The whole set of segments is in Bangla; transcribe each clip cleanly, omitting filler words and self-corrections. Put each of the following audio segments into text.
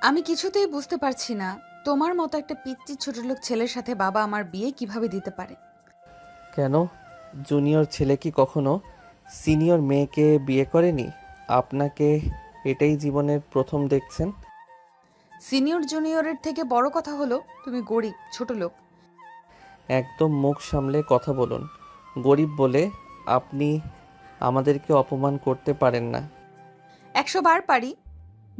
আমি কিছুতেই বুঝতে পারছি না তোমার মতো একটা পিচ্চি ছোটলোক ছেলের সাথে বাবা আমার বিয়ে কিভাবে দিতে পারে। কেন? জুনিয়র ছেলে কি কখনো সিনিয়র মেয়েকে বিয়ে করেনি? আপনাকে এটাই জীবনের প্রথম দেখছেন? সিনিয়র জুনিয়রের থেকে বড় কথা হলো তুমি গরিব ছোট লোক। একদম মুখ সামলে কথা বলুন। গরিব বলে আপনি আমাদেরকে অপমান করতে পারেন না। 100 বার পারি।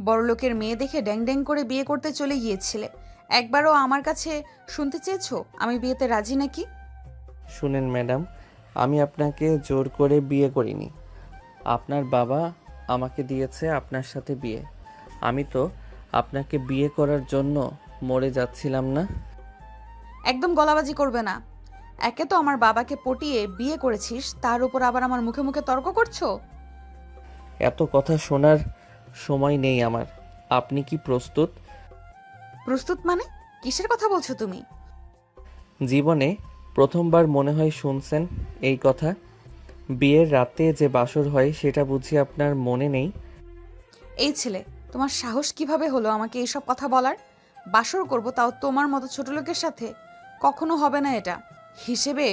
বড়লোকের মেয়ে দেখে ড্যাং ড্যাং করে বিয়ে করতে চলে গিয়েছিলে। একবারও আমার কাছে শুনতে চেয়েছো আমি বিয়েতে রাজি নাকি? শুনেন ম্যাডাম, আমি আপনাকে জোর করে বিয়ে করিনি। আপনার বাবা আমাকে দিয়েছে আপনার সাথে বিয়ে। আমি তো আপনাকে বিয়ে করার জন্য মরে যাচ্ছিলাম না। একদম গলাবাজি করবে না। একে তো আমার বাবাকে পটিয়ে বিয়ে করেছিস, তার উপর আবার আমার মুখে মুখে তর্ক করছো। এত কথা শোনার সময় নেই আমার। আপনি কি প্রস্তুত? প্রস্তুত মানে? কিসের কথা বলছো তুমি? জীবনে প্রথমবার মনে হয় শুনছেন এই কথা। বিয়ের রাতে যে বাসর হয় সেটা বুঝি আপনার মনে নেই? এই ছেলে, তোমার সাহস কিভাবে হলো আমাকে এইসব কথা বলার? বাসর করব তাও তোমার মতো ছোট লোকের সাথে? কখনো হবে না এটা। হিসেবে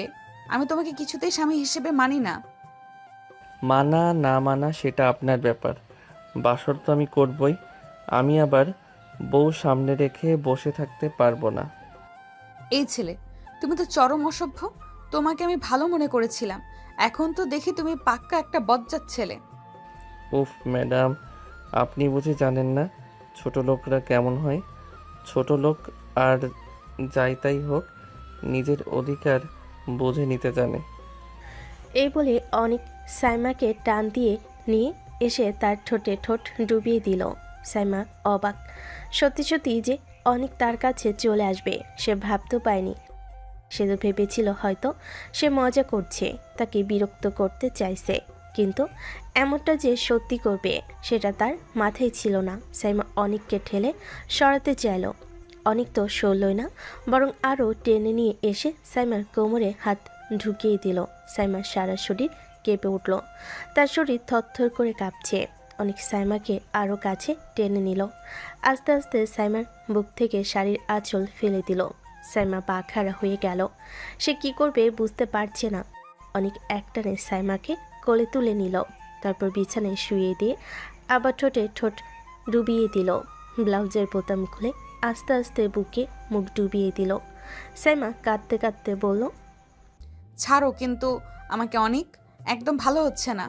আমি তোমাকে কিছুতেই স্বামী হিসেবে মানি না। মানা না মানা সেটা আপনার ব্যাপার। বাসর তো আমি করবই। আমি আবার বউ সামনে রেখে বসে থাকতে পারবো না। এই ছেলে, তুমি তো চরম অসভ্য। তোমাকে আমি ভালো মনে করেছিলাম, এখন তো দেখি তুমি পাক্কা একটা বজ্জাত ছেলে। উফ ম্যাডাম, আপনি বুঝি জানেন না ছোট লোকরা কেমন হয়? ছোট লোক আর যাই তাই হোক, নিজের অধিকার বুঝে নিতে জানে। এই বলে অনিক সাইমাকে টান দিয়ে নিয়ে এসে তার ঠোঁটে ঠোঁট ডুবিয়ে দিল। সাইমা অবাক। সত্যি সত্যি যে অনিক তার কাছে চলে আসবে সে ভাবতেও পায়নি। সে তো ভেবেছিল হয়তো সে মজা করছে, তাকে বিরক্ত করতে চাইছে, কিন্তু এমনটা যে সত্যি করবে সেটা তার মাথায় ছিল না। সাইমা অনিককে ঠেলে সরাতে চাইল। অনিক তো সরলই না, বরং আরও টেনে নিয়ে এসে সাইমার কোমরে হাত ঢুকিয়ে দিল। সাইমার সারা শরীর কেঁপে উঠল, তার শরীর থরথর করে কাঁপছে। অনেক সাইমাকে আরও কাছে টেনে নিল। আস্তে আস্তে সাইমার বুক থেকে শাড়ির আঁচল ফেলে দিল। সাইমা পা খাড়া হয়ে গেল। সে কি করবে বুঝতে পারছে না। অনেক একটানে সাইমাকে কোলে তুলে নিল, তারপর বিছানায় শুয়ে দিয়ে আবার ঠোঁটে ঠোঁট ডুবিয়ে দিল। ব্লাউজের বোতাম খুলে আস্তে আস্তে বুকে মুখ ডুবিয়ে দিল। সাইমা কাঁদতে কাঁদতে বলল, ছাড়ো কিন্তু আমাকে অনেক, একদম ভালো হচ্ছে না।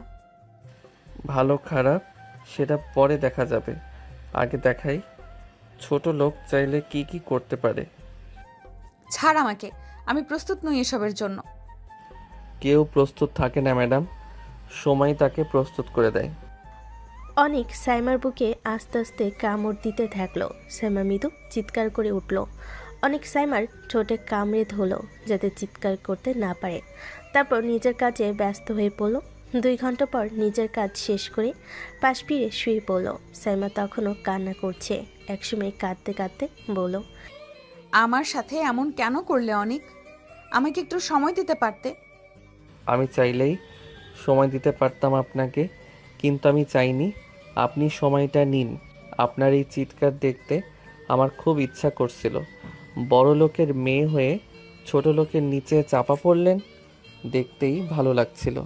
ভালো খারাপ সেটা পরে দেখা যাবে, আগে দেখাই ছোট লোক চাইলে কি কি করতে পারে। ছাড় আমাকে, আমি প্রস্তুত নই এসবের জন্য। কেউ প্রস্তুত থাকে না ম্যাডাম, সময় তাকে প্রস্তুত করে দেয়। অনেক সাইমার বুকে আস্তে আস্তে কামড় দিতে থাকলো। সাইমা মৃদু চিৎকার করে উঠল। অনেক সাইমার ঠোঁটে কামড়ে ধরল যাতে চিৎকার করতে না পারে। তারপর নিজের কাজে ব্যস্ত হয়ে পড়ল। 2 ঘন্টা পর নিজের কাজ শেষ করে পাশ ফিরে শুয়ে পড়ল। সাইমা তখনও কান্না করছে। একসময় কাঁদতে কাঁদতে বলল, আমার সাথে এমন কেন করলে অনিক? আমাকে একটু সময় দিতে পারতে। আমি চাইলেই সময় দিতে পারতাম আপনাকে, কিন্তু আমি চাইনি। আপনি সময়টা নিন। আপনার এই চিৎকার দেখতে আমার খুব ইচ্ছা করছিল। বড় লোকের মেয়ে হয়ে ছোট লোকের নিচে চাপা পড়লেন, দেখতেই ভালো লাগছিল।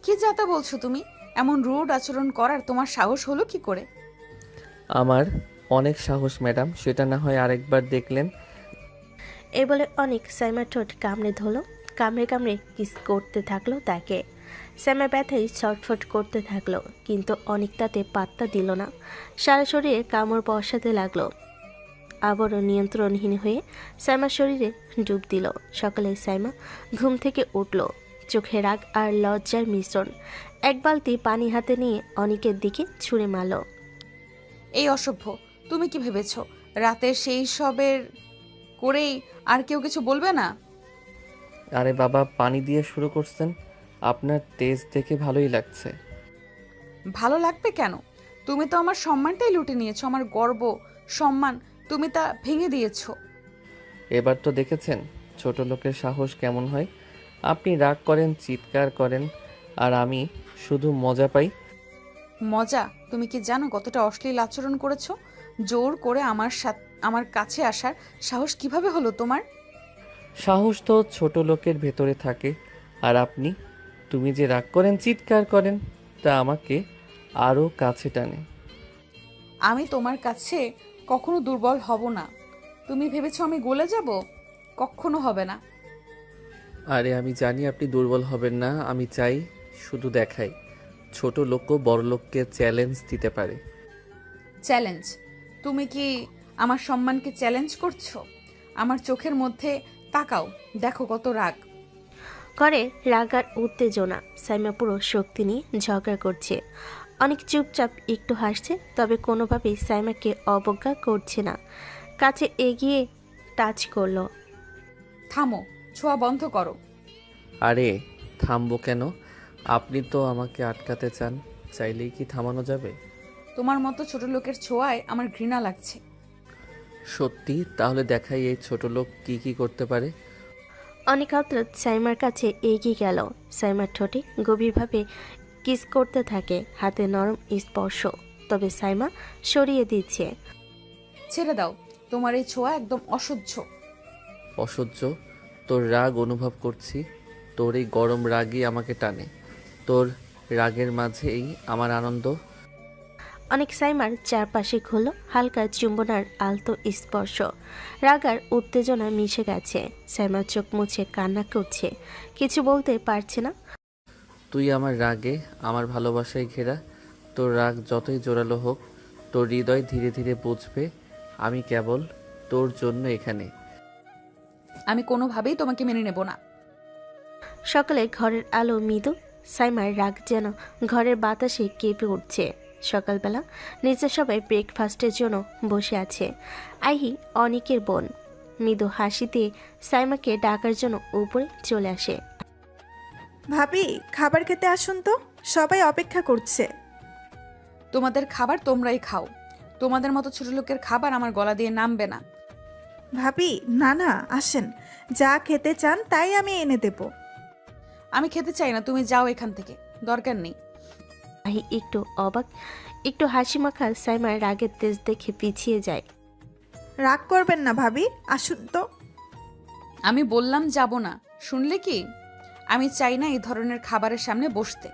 কি যাতা বলছো তুমি? এমন রুড আচরণ করার তোমার সাহস হলো কি করে? আমার অনেক সাহস ম্যাডাম, সেটা না হয় আরেকবার দেখলেন। এই বলে অনেক সাইমার ঠোঁট কামড়ে ধরল। কামড়ে কামড়ে কিস করতে থাকলো তাকে। সাইমা ব্যথায় ছটফট করতে থাকলো, কিন্তু অনেক তাতে পাত্তা দিল না। সারা শরীরে কামড় বসাতে লাগলো। আবারও নিয়ন্ত্রণহীন হয়ে সাইমার শরীরে ডুব দিল। সকালে সাইমা ঘুম থেকে উঠল, চোখে রাগ আর লজ্জার মিশ্রণ। এক বালতি পানি হাতে নিয়ে অনিকের দিকে ছুঁড়ে মারল। এই অসভ্য, তুমি কি ভেবেছো রাতে সেই সবের করেই আর কেউ কিছু বলবে না? আরে বাবা, পানি দিয়ে শুরু করছেন? আপনার তেজ দেখে ভালোই লাগছে। ভালো লাগবে কেন? তুমি তো আমার সম্মানটাই লুটে নিয়েছো, আমার গর্ব, সম্মান তুমি তা ভেঙে দিয়েছো। এবার তো দেখেছেন ছোট লোকের সাহস কেমন হয়। আপনি রাগ করেন, চিৎকার করেন, আর আমি শুধু মজা পাই। মজা? তুমি কি জানো কতটা অশ্লীল আচরণ করেছো? জোর করে আমার কাছে আসার সাহস কিভাবে হলো তোমার? সাহস তো ছোট লোকের ভেতরে থাকে। আর আপনি, তুমি যে রাগ করেন, চিৎকার করেন, তা আমাকে আরও কাছে টানে। আমি তোমার কাছে কখনো দুর্বল হব না। তুমি ভেবেছো আমি গলে যাব? কখনো হবে না। আরে আমি জানি আপনি দুর্বল হবেন না, আমি চাই, শুধু দেখাই ছোট লোকও বড় লোককে চ্যালেঞ্জ দিতে পারে। চ্যালেঞ্জ? তুমি কি আমার সম্মানকে চ্যালেঞ্জ করছো? আমার চোখের মধ্যে তাকাও, দেখো কত রাগ। করে রাগ আর উত্তেজনা। সাইমা পুরো শক্তি নিয়ে ঝগড়া করছে। অনেক চুপচাপ একটু হাসছে, তবে কোনোভাবেই সাইমাকে অবজ্ঞা করছে না। কাছে এগিয়ে টাচ করলো। থামো, ছোঁয়া বন্ধ করো। আরে থামবো কেন? আপনি তো আমাকে আটকাতে চান, চাইলেই কি থামানো যাবে? তোমার মতো ছোট লোকের ছোঁয়ায় আমার ঘৃণা লাগছে। সত্যি? তাহলে দেখাই এই ছোট লোক কি কি করতে পারে। অনেক হঠাৎ সাইমার কাছে এগিয়ে গেল। সাইমার ঠোঁটে গভীরভাবে কিস করতে থাকে, হাতে নরম স্পর্শ। তবে সাইমা সরিয়ে দিচ্ছে। ছেড়ে দাও, তোমার এই ছোঁয়া একদম অসহ্য। অসহ্য? তোর রাগ অনুভব করছি, তোর এই গরম রাগই আমাকে টানে, তোর রাগের মাঝেই আমার আনন্দ। অনেক সাইমার চারপাশে ঘুরল, হালকা চুম্বনার আলতো স্পর্শ। রাগ আর উত্তেজনা মিশে গেছে। সাইমার চোখ মুছে কান্না করছে, কিছু বলতে পারছে না। তুই আমার রাগে, আমার ভালোবাসায় ঘেরা। তোর রাগ যতই জোরালো হোক, তোর হৃদয় ধীরে ধীরে বুঝবে আমি কেবল তোর জন্য এখানে। আমি কোনোভাবেই তোমাকে মেনে নেব না। সকালে ঘরের আলো মৃদু, সাইমার রাগ যেন ঘরের বাতাসে কেঁপে উঠছে। সকালবেলা নিচে সবাই ব্রেকফাস্টের জন্য বসে আছে। আইহি অনিকের বোন মৃদু হাসিতে সাইমাকে ডাকার জন্য উপরে চলে আসে। ভাবি, খাবার খেতে আসুন তো, সবাই অপেক্ষা করছে। তোমাদের খাবার তোমরাই খাও। তোমাদের মতো ছোট লোকের খাবার আমার গলা দিয়ে নামবে না। ভাবি, না না, আসেন, যা খেতে চান তাই আমি এনে দেব। আমি খেতে চাই না, তুমি যাও এখান থেকে, দরকার নেই। আহি একটু অবাক, একটু হাসি মাখা সাইমার রাগের তেজ দেখে পিছিয়ে যায়। রাগ করবেন না ভাবি, আসুন তো। আমি বললাম যাব না, শুনলে কি? আমি চাই না এই ধরনের খাবারের সামনে বসতে।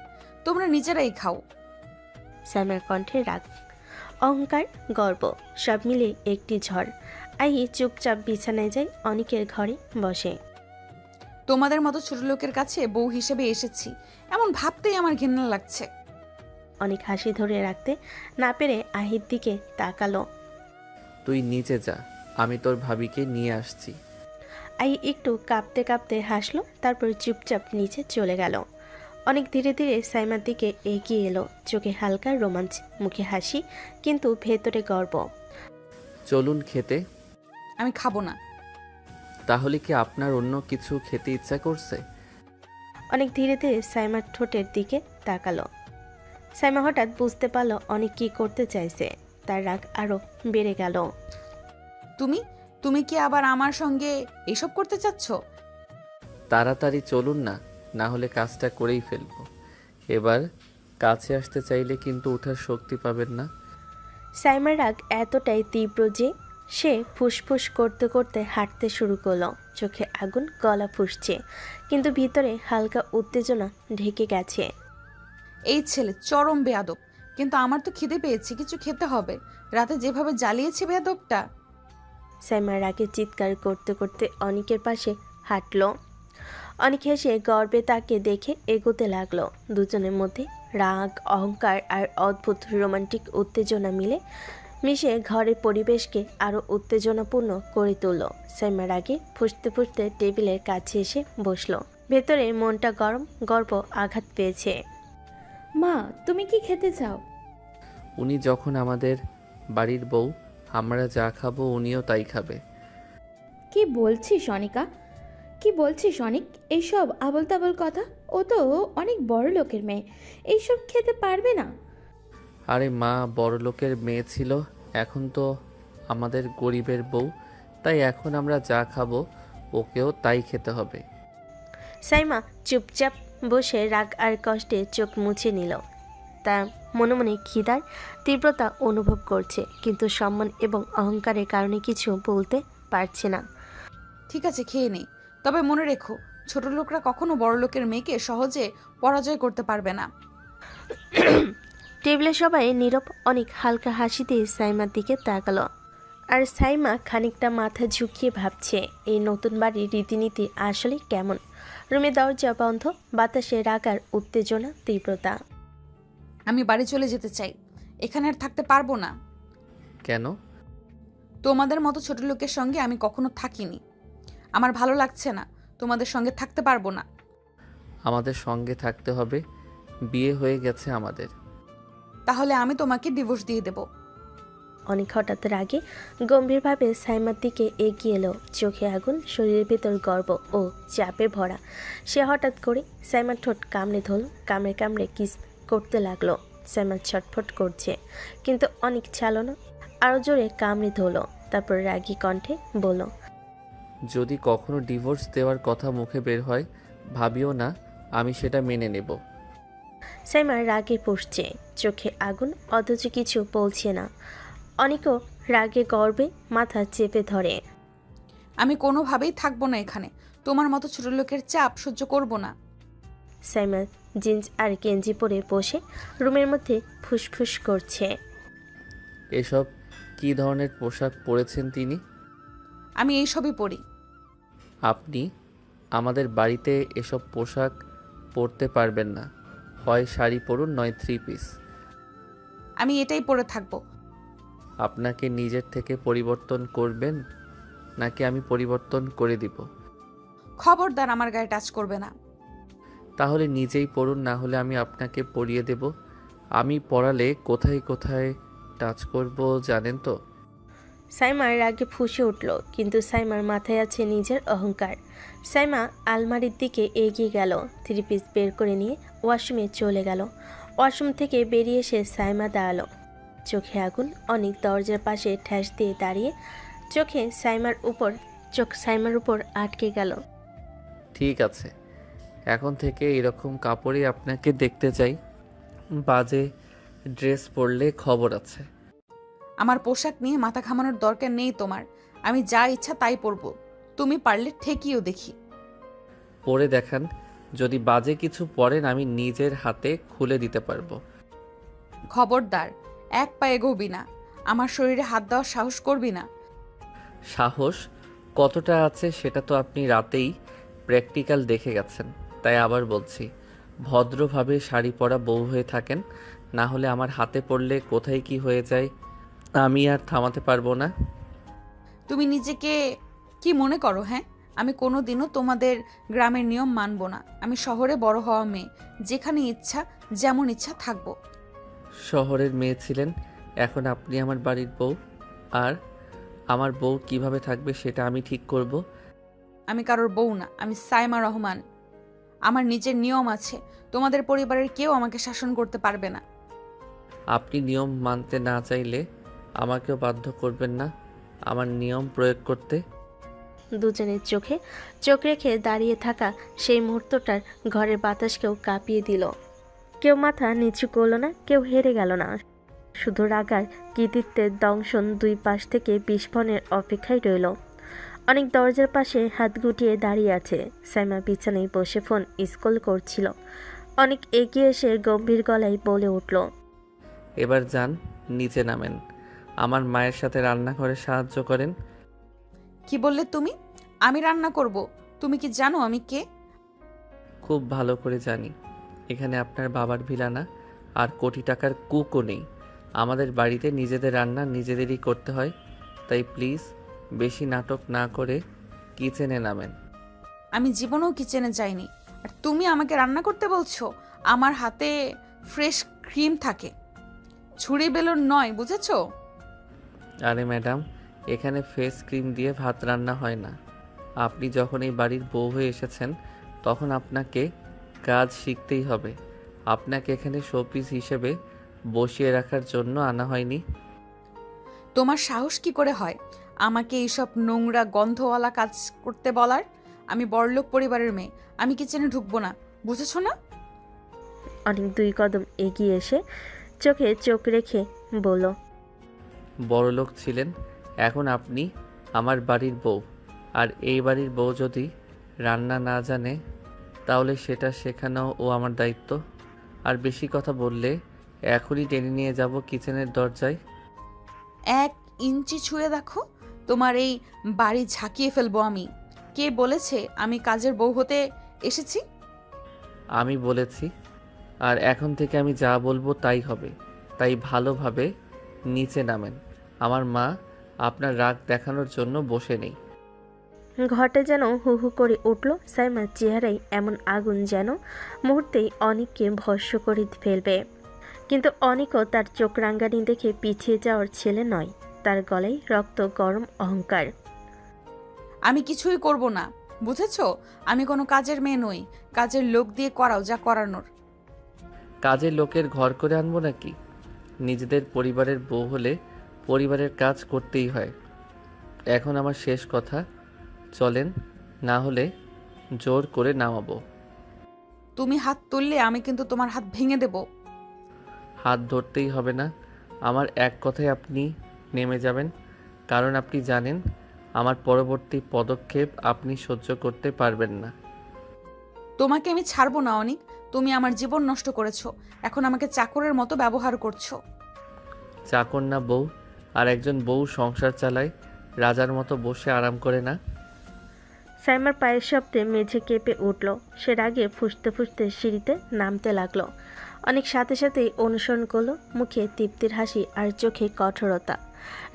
তোমরা নিজেরাই খাও। সাইমার কণ্ঠে রাগ, অহংকার, গর্ব সব মিলে একটি ঝড়। আহি চুপচাপ বিছানায় যায়, অনিকের ঘরে বসে। তোমাদের মতো ছোট লোকের কাছে বউ হিসেবে এসেছি, এমন ভাবতেই আমার ঘৃণা লাগছে। অনেক হাসি ধরে রাখতে না পেরে আহির দিকে তাকালো। তুই নিচে যা, আমি তোর ভাবিকে নিয়ে আসছি। আহি একটু কাঁপতে কাঁপতে হাসলো, তারপর চুপচাপ নিচে চলে গেল। অনেক ধীরে ধীরে সাইমার দিকে এগিয়ে এলো, চোখে হালকা রোমাঞ্চ, মুখে হাসি, কিন্তু ভেতরে গর্ব। চলুন খেতে। আমি খাবো না। তাহলে কি আপনার অন্য কিছু খেতে ইচ্ছা করছে? অনেক ধীরে ধীরে সাইমার ঠোঁটের দিকে তাকালো। সাইমা হঠাৎ বুঝতে পারলো অনেক কি করতে চাইছে। তার রাগ আরো বেড়ে গেল। তুমি তুমি কি আবার আমার সঙ্গে এইসব করতে চাচ্ছ? তাড়াতাড়ি চলুন না, না হলে কাজটা করেই ফেলবো। এবার কাছে আসতে চাইলে কিন্তু ওঠার শক্তি পাবেন না। সাইমার রাগ এতটাই তীব্র যে সে ফুসফুস করতে করতে হাঁটতে শুরু করলো। চোখে আগুন, গলা ফুঁসছে, কিন্তু ভিতরে হালকা উত্তেজনা ঢেকে গেছে। এই ছেলে চরম বেয়াদব। কিন্তু আমার তো খিদে পেয়েছে, কিছু খেতে হবে। রাতে যেভাবে জ্বালিয়েছে বেয়াদবটা। সাইমার রাগে চিৎকার করতে করতে অনিকের পাশে হাঁটলো। অনেক হেসে গর্বে তাকে দেখে এগোতে লাগলো। দুজনের মধ্যে রাগ, অহংকার আর অদ্ভুত রোমান্টিক উত্তেজনা মিশে ঘরের পরিবেশকে আরও উত্তেজনাপূর্ণ করে তুলল। সাইমার আগে ফুঁসতে ফুঁসতে টেবিলের কাছে এসে বসলো। ভেতরে মনটা গরম, গর্ব আঘাত পেয়েছে। মা, তুমি কি খেতে চাও? উনি যখন আমাদের বাড়ির বউ, আমরা যা খাবো উনিও তাই খাবে। কি বলছিস অনিকা, কি বলছিস অনিক? এইসব আবল তাবল কথা। ও তো অনেক বড় লোকের মেয়ে, এইসব খেতে পারবে না। আরে মা বড় লোকের মেয়ে ছিল, এখন তো আমাদের গরিবের বউ, তাই এখন আমরা যা খাবো ওকেও তাই খেতে হবে। সাইমা চুপচাপ বসে রাগ আর কষ্টে চোখ মুছে নিল। তার মনে মনে খিদার তীব্রতা অনুভব করছে, কিন্তু সম্মান এবং অহংকারের কারণে কিছু বলতে পারছে না। ঠিক আছে, খেয়ে নেই। তবে মনে রেখো, ছোট লোকরা কখনো বড় লোকের মেয়েকে সহজে পরাজয় করতে পারবে না। টেবিলে সবাই নীরব। অনেক হালকা হাসি দিয়ে সাইমার দিকে তাকালো, আর সাইমা খানিকটা মাথা ঝুঁকিয়ে ভাবছে এই নতুন বাড়ির রীতিনীতি আসলে কেমন। রুমে দরজা বন্ধ, বাতাসে রাগার উত্তেজনা তীব্রতা। আমি বাড়ি চলে যেতে চাই, এখানে আর থাকতে পারবো না। কেন? তোমাদের মতো ছোট লোকের সঙ্গে আমি কখনো থাকিনি, আমার ভালো লাগছে না, তোমাদের সঙ্গে থাকতে পারবো না। আমাদের সঙ্গে থাকতে হবে, বিয়ে হয়ে গেছে আমাদের। তাহলে আমি তোমাকে ডিভোর্স দিয়ে দেব। অনেক হঠাৎ রাগে গম্ভীরভাবে সাইমার দিকে এগিয়ে এলো, চোখে আগুন, শরীরের ভেতর গর্ব ও চাপে ভরা। সে হঠাৎ করে সাইমার ঠোঁট কামড়ে ধরল, কামড়ে কামড়ে কিস করতে লাগলো। সাইমা ছটফট করছে, কিন্তু অনেক ছাড়ল না, আরও জোরে কামড়ে ধরল। তারপর রাগী কণ্ঠে বলল, যদি কখনো ডিভোর্স দেওয়ার কথা মুখে বের হয়, ভাবিও না আমি সেটা মেনে নেব। সাইমার রাগে পড়ছে, চোখে আগুন, অথচ কিছু বলছে না। অনেকও রাগে গর্বে মাথা চেপে ধরে। আমি কোনোভাবেই থাকবো না এখানে, তোমার মতো ছোট লোকের চাপ সহ্য করব না। সাইমা জিন্স আর গেঞ্জি পরে বসে রুমের মধ্যে ফুসফুস করছে। এসব কী ধরনের পোশাক পরেছেন তিনি? আমি এইসবই পরি। আপনি আমাদের বাড়িতে এসব পোশাক পরতে পারবেন না। হয় শাড়ি পরুন, নয় 3 পিস। আমি এটাই পরে থাকবো। আপনাকে নিজের থেকে পরিবর্তন করবেন নাকি আমি পরিবর্তন করে দিব? খবরদার আমার গায়ে টাচ করবে না। তাহলে নিজেই পড়ুন, না হলে আমি আপনাকে পরিয়ে দেব। আমি পড়ালে কোথায় কোথায় টাচ করব জানেন তো? সাইমার রাগে ফুঁসে উঠল, কিন্তু সাইমার মাথায় আছে নিজের অহংকার। সাইমা আলমারির দিকে এগিয়ে গেল, 3 পিস বের করে নিয়ে ওয়াশরুমে চলে গেল। ওয়াশরুম থেকে বেরিয়ে এসে সাইমা দাঁড়ালো, চোখে আগুন। অনেক দরজার পাশে ঠ্যাস দিয়ে দাঁড়িয়ে, চোখ সাইমার উপর আটকে গেল। ঠিক আছে, এখন থেকে এরকম কাপড়ই আপনাকে দেখতে চাই। বাজে ড্রেস পরলে খবর আছে। আমার পোশাক নিয়ে মাথা ঘামানোর দরকার নেই তোমার। আমি যা ইচ্ছা তাই পরবো, তুমি পারলে ঠেকিও দেখি। পরে দেখান, যদি বাজে কিছু পরেন আমি নিজের হাতে খুলে দিতে পারবো। খবরদার, এক পা এগোবি না, আমার শরীরে হাত দেওয়ার সাহস করবি না। সাহস কতটা আছে সেটা তো আপনি রাতেই প্র্যাকটিক্যাল দেখে গেছেন। তাই আবার বলছি, ভদ্রভাবে শাড়ি পরা বউ হয়ে থাকেন, না হলে আমার হাতে পড়লে কোথায় কি হয়ে যায় আমি আর থামাতে পারবো না। তুমি নিজেকে কি মনে করো? হ্যাঁ, আমি কোনোদিনও তোমাদের গ্রামের নিয়ম মানব না। আমি শহরে বড় হওয়া মেয়ে, যেখানে ইচ্ছা যেমন ইচ্ছা থাকবো। শহরের মেয়ে ছিলেন, এখন আপনি আমার বাড়ির বউ। আর আমার বউ কিভাবে থাকবে সেটা আমি ঠিক করব। আমি কারোর বউ না, আমি সাইমা রহমান। আমার নিজের নিয়ম আছে, তোমাদের পরিবারের কেউ আমাকে শাসন করতে পারবে না। আপনি নিয়ম মানতে না চাইলে আমাকেও বাধ্য করবেন না আমার নিয়ম প্রয়োগ করতে। দুজনের চোখে চোখ রেখে দাঁড়িয়ে থাকা সেই মুহূর্তটার ঘরের বাতাসকেও কাঁপিয়ে দিল। কেউ মাথা নিচু করল না, কেউ হেরে গেল না, শুধু রাগার কৃতিত্বের দংশন দুই পাশ থেকে বিস্ফোরণের অপেক্ষায় রইল। অনেক দরজার পাশে হাত গুটিয়ে দাঁড়িয়ে আছে। সাইমা বিছানায় বসে ফোন স্ক্রল করছিল। অনেক এগিয়ে এসে গম্ভীর গলায় বলে উঠল, এবার যান, নিচে নামেন, আমার মায়ের সাথে রান্নাঘরে সাহায্য করেন। কি বললে তুমি? আমি রান্না করব? তুমি কি জানো আমি কে? খুব ভালো করে জানি। এখানে আপনার বাবার ভিলা না, আর কোটি টাকার কুকও নেই। আমাদের বাড়িতে নিজেদের রান্না নিজেদেরই করতে হয়। তাই প্লিজ বেশি নাটক না করে কিচেনে নামেন। আমি জীবনেও কিচেনে যাইনি, আর তুমি আমাকে রান্না করতে বলছো? আমার হাতে ফ্রেশ ক্রিম থাকে, ছুরি বেলুন নয়, বুঝেছো? আরে ম্যাডাম, এখানে ফেস ক্রিম দিয়ে ভাত রান্না হয় না। আপনি যখন এই বাড়ির বউ হয়ে এসেছেন তখন আপনাকে কাজ শিখতেই হবে। আপনাকে এখানে শোপিস হিসেবে বসিয়ে রাখার জন্য আনা হয়নি। তোমার সাহস কি করে হয় আমাকে এইসব নোংরা গন্ধওয়ালা কাজ করতে বলার? আমি বড়লোক পরিবারের মেয়ে, আমি কিচেনে ঢুকবো না, বুঝেছো না? অনেক 2 কদম এগিয়ে এসে চোখে চোখ রেখে বলল, বড়লোক ছিলেন, এখন আপনি আমার বাড়ির বউ। আর এই বাড়ির বউ যদি রান্না না জানে তাহলে সেটা শেখানো ও আমার দায়িত্ব। আর বেশি কথা বললে এখনই টেনে নিয়ে যাব কিচেনের দরজায়। 1 ইঞ্চি ছুঁয়ে দেখো, তোমার এই বাড়ি ঝাঁকিয়ে ফেলবো আমি। কে বলেছে আমি কাজের বউ হতে এসেছি? আমি বলেছি, আর এখন থেকে আমি যা বলবো তাই হবে। তাই ভালোভাবে নিচে নামেন। আমার মা আপনার রাগ দেখানোর জন্য বসে নেই। ঘটে যেন হু হু করে উঠল। সাইমার চেহারায় এমন আগুন যেন মুহূর্তেই অনেককে ভস্ম করে ফেলবে। কিন্তু অনেকও তার চোখ রাঙ্গানি দেখে পিছিয়ে যাওয়ার ছেলে নয়। তার গলায় রক্ত গরম অহংকার। আমি কিছুই করব না, বুঝেছো? আমি কোনো কাজের মেয়ে নই। কাজের লোক দিয়ে করাও যা করানোর। কাজের লোকের ঘর করে আনবো নাকি? নিজেদের পরিবারের বউ হলে পরিবারের কাজ করতেই হয়। এখন আমার শেষ কথা, চলেন, না হলে জোর করে নামাবো। তুমি হাত তুললে আমি কিন্তু তোমার হাত ভেঙে দেব। হাত ধরতেই হবে না, আমার এক কথায় আপনি নেমে যাবেন। কারণ আপনি জানেন আমার পরবর্তী পদক্ষেপ আপনি সহ্য করতে পারবেন না। তোমাকে আমি ছাড়বো না অনিক। তুমি আমার জীবন নষ্ট করেছো, এখন আমাকে চাকরের মতো ব্যবহার করছো। চাকর না বউ, আর একজন বউ সংসার চালায়, রাজার মতো বসে আরাম করে না। সাইমার পায়ের শব্দে মেঝে কেঁপে উঠল। সে রাগে ফুঁসতে ফুঁসতে সিঁড়িতে নামতে লাগলো। অনেক সাথে সাথেই অনুসরণ করলো, মুখে তৃপ্তির হাসি আর চোখে কঠোরতা।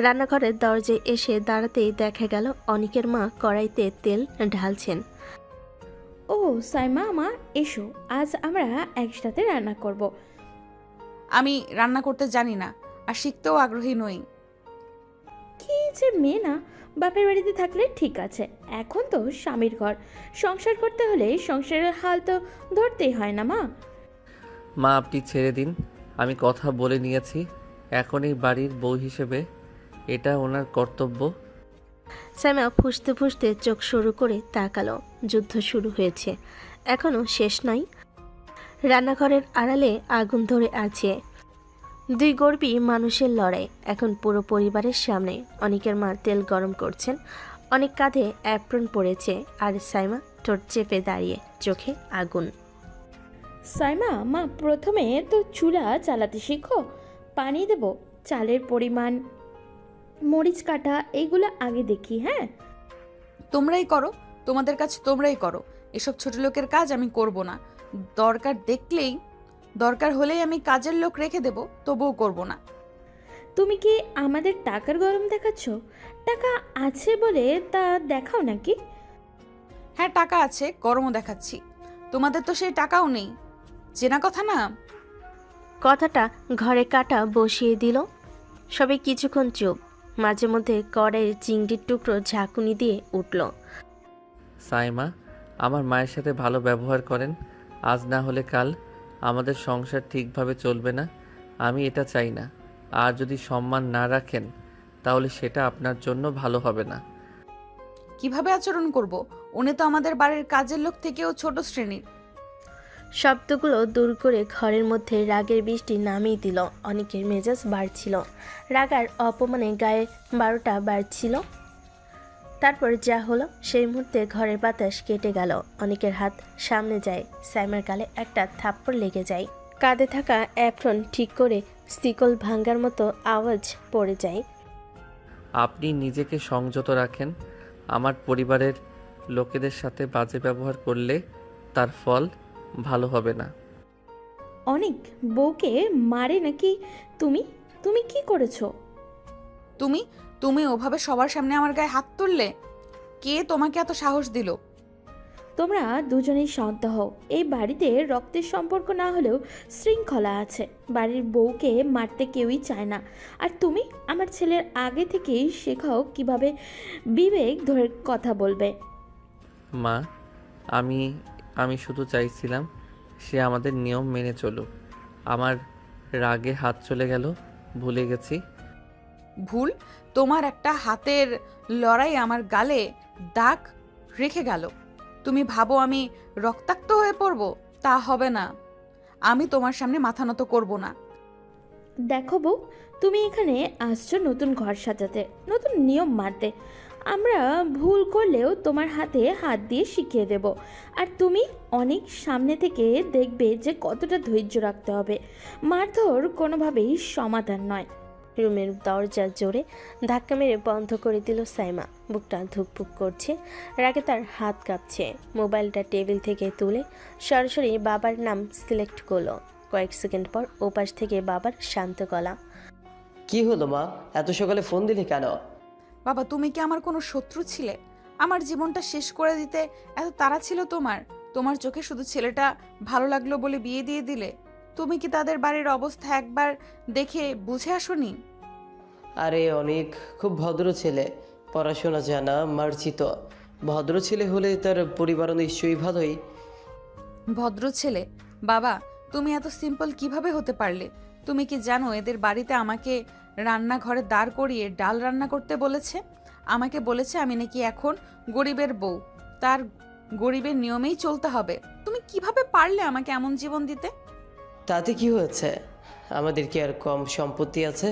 রান্নাঘরের দরজায় এসে দাঁড়াতেই দেখা গেল অনিকের মা কড়াইতে তেল ঢালছেন। ও সাইমা মা, এসো, আজ আমরা একসাথে রান্না করব। আমি রান্না করতে জানি না, আর শিখতেও আগ্রহী নই। কি যে মেয়ে না, বাপের বাড়িতে থাকলে ঠিক আছে, এখন তো স্বামীর ঘর, সংসার করতে হলে সংসারের হাল তো ধরতেই হয় না মা। মা আপনি ছেড়ে দিন, আমি কথা বলে নিয়েছি। এখন এই বাড়ির বউ হিসেবে এটা ওনার কর্তব্য। সাইমা ফুঁসতে ফুঁসতে চোখ শুরু করে তাকালো। যুদ্ধ শুরু হয়েছে, এখনো শেষ নয়। রান্নাঘরের আড়ালে আগুন ধরে আছে। 2 গর্বী মানুষের লড়াই এখন পুরো পরিবারের সামনে। অনেকের মা তেল গরম করছেন, অনেক কাঁধে অ্যাপ্রন পড়েছে, আর সাইমা ঠোঁট চেপে দাঁড়িয়ে, চোখে আগুন। সাইমা মা, প্রথমে তো চুলা চালাতে শিখো। পানি দেব, চালের পরিমাণ, মরিচ কাটা, এইগুলো আগে দেখি। হ্যাঁ, তোমরাই করো, তোমাদের কাজ তোমরাই করো। এসব ছোট লোকের কাজ আমি করব না। দরকার হলেই আমি কাজের লোক রেখে দেব, তবুও করব না। তুমি কি আমাদের টাকার গরম দেখাচ্ছ? টাকা আছে বলে তা দেখাও নাকি? হ্যাঁ, টাকা আছে, গরমও দেখাচ্ছি। তোমাদের তো সেই টাকাও নেই, চেনা কথা না। কথাটা ঘরে কাটা বসিয়ে দিল। সবাই কিছুক্ষণ চুপ। মাঝে মধ্যে কড়াইয়ের চিংড়ির টুকরো ঝাঁকুনি দিয়ে উঠল। সাইমা, আমার মায়ের সাথে ভালো ব্যবহার করেন। আজ না হলে কাল আমাদের সংসার ঠিকভাবে চলবে না। আমি এটা চাই না। আর যদি সম্মান না রাখেন তাহলে সেটা আপনার জন্য ভালো হবে না। কিভাবে আচরণ করব? উনি তো আমাদের বাড়ির কাজের লোক থেকেও ছোট শ্রেণীর। শব্দগুলো দূর করে ঘরের মধ্যে রাগের বৃষ্টি নামিয়ে দিল। অনেকের মেজাজ বাড়ছিল, রাগার অপমানে গায়ে 12টা বাড়ছিল। তারপর যা হলো সেই মুহূর্তে ঘরের বাতাস কেটে গেল। অনেকের হাত সামনে যায়, সাইমার গালে একটা থাপ্পড় লেগে যায়। কাঁধে থাকা অ্যাপ্রন ঠিক করে স্টিকল ভাঙ্গার মতো আওয়াজ পড়ে যায়। আপনি নিজেকে সংযত রাখেন। আমার পরিবারের লোকেদের সাথে বাজে ব্যবহার করলে তার ফল ভালো হবে না। অনেক বউকে মারে নাকি? তুমি তুমি কি করেছো? তুমি ওভাবে সবার সামনে আমার গায়ে হাত তুললে? কে তোমাকে এত সাহস দিল? তোমরা দুজনেই শান্ত হও। এই বাড়িতে রক্তের সম্পর্ক না হলেও শৃঙ্খলা আছে। বাড়ির বউকে মারতে কেউই চায় না। আর তুমি আমার ছেলের আগে থেকেই শেখাও কিভাবে বিবেক ধরে কথা বলবে। মা, আমি শুধু চাইছিলাম সে আমাদের নিয়ম মেনে চলুক। আমার রাগে হাত চলে গেল, ভুলে গেছি। ভুল? তোমার একটা হাতের লড়াই আমার গালে দাগ রেখে গেল। তুমি ভাবো আমি রক্তাক্ত হয়ে পড়ব? তা হবে না। আমি তোমার সামনে মাথা নত করব না। দেখো বউ, তুমি এখানে আসছো নতুন ঘর সাজাতে, নতুন নিয়ম মানতে। আমরা ভুল করলেও তোমার হাতে হাত দিয়ে শিখিয়ে দেব। আর তুমি অনেক সামনে থেকে দেখবে যে কতটা ধৈর্য রাখতে হবে। মারধর কোনোভাবেই সমাধান নয়। রুমের দরজা জোরে ধাক্কা মেরে বন্ধ করে দিল সাইমা। বুকটা ধুকপুক করছে, রাগে তার হাত কাঁপছে। মোবাইলটা টেবিল থেকে তুলে সরাসরি বাবার নাম সিলেক্ট করলো। কয়েক সেকেন্ড পর ওপাশ থেকে বাবার শান্ত গলা। কি হলো মা, এত সকালে ফোন দিলি কেন? বাবা, তুমি কি আমার কোনো শত্রু ছিলে? আমার জীবনটা শেষ করে দিতে এত তাড়া ছিল তোমার? তোমার চোখে শুধু ছেলেটা ভালো লাগলো বলে বিয়ে দিয়ে দিলে? তুমি কি তাদের বাড়ির অবস্থা একবার দেখে বুঝে আসোনি? আরে অনেক খুব ভদ্র ছেলে, পড়াশোনা জানা, মার্জিত। ভদ্র ছেলে হলে তার পরিবারও নিশ্চয়ই ভালোই। ভদ্র ছেলে? বাবা, তুমি এত সিম্পল কিভাবে হতে পারলে? তুমি কি জানো এদের বাড়িতে আমাকে রান্নাঘরে দাঁড় করিয়ে ডাল রান্না করতে বলেছে? আমাকে বলেছে আমি নাকি এখন গরিবের বউ, তার গরিবের নিয়মেই চলতে হবে। তুমি কিভাবে পারলে আমাকে এমন জীবন দিতে? তাতে কি হয়েছে? আমাদের কি আর কম সম্পত্তি আছে?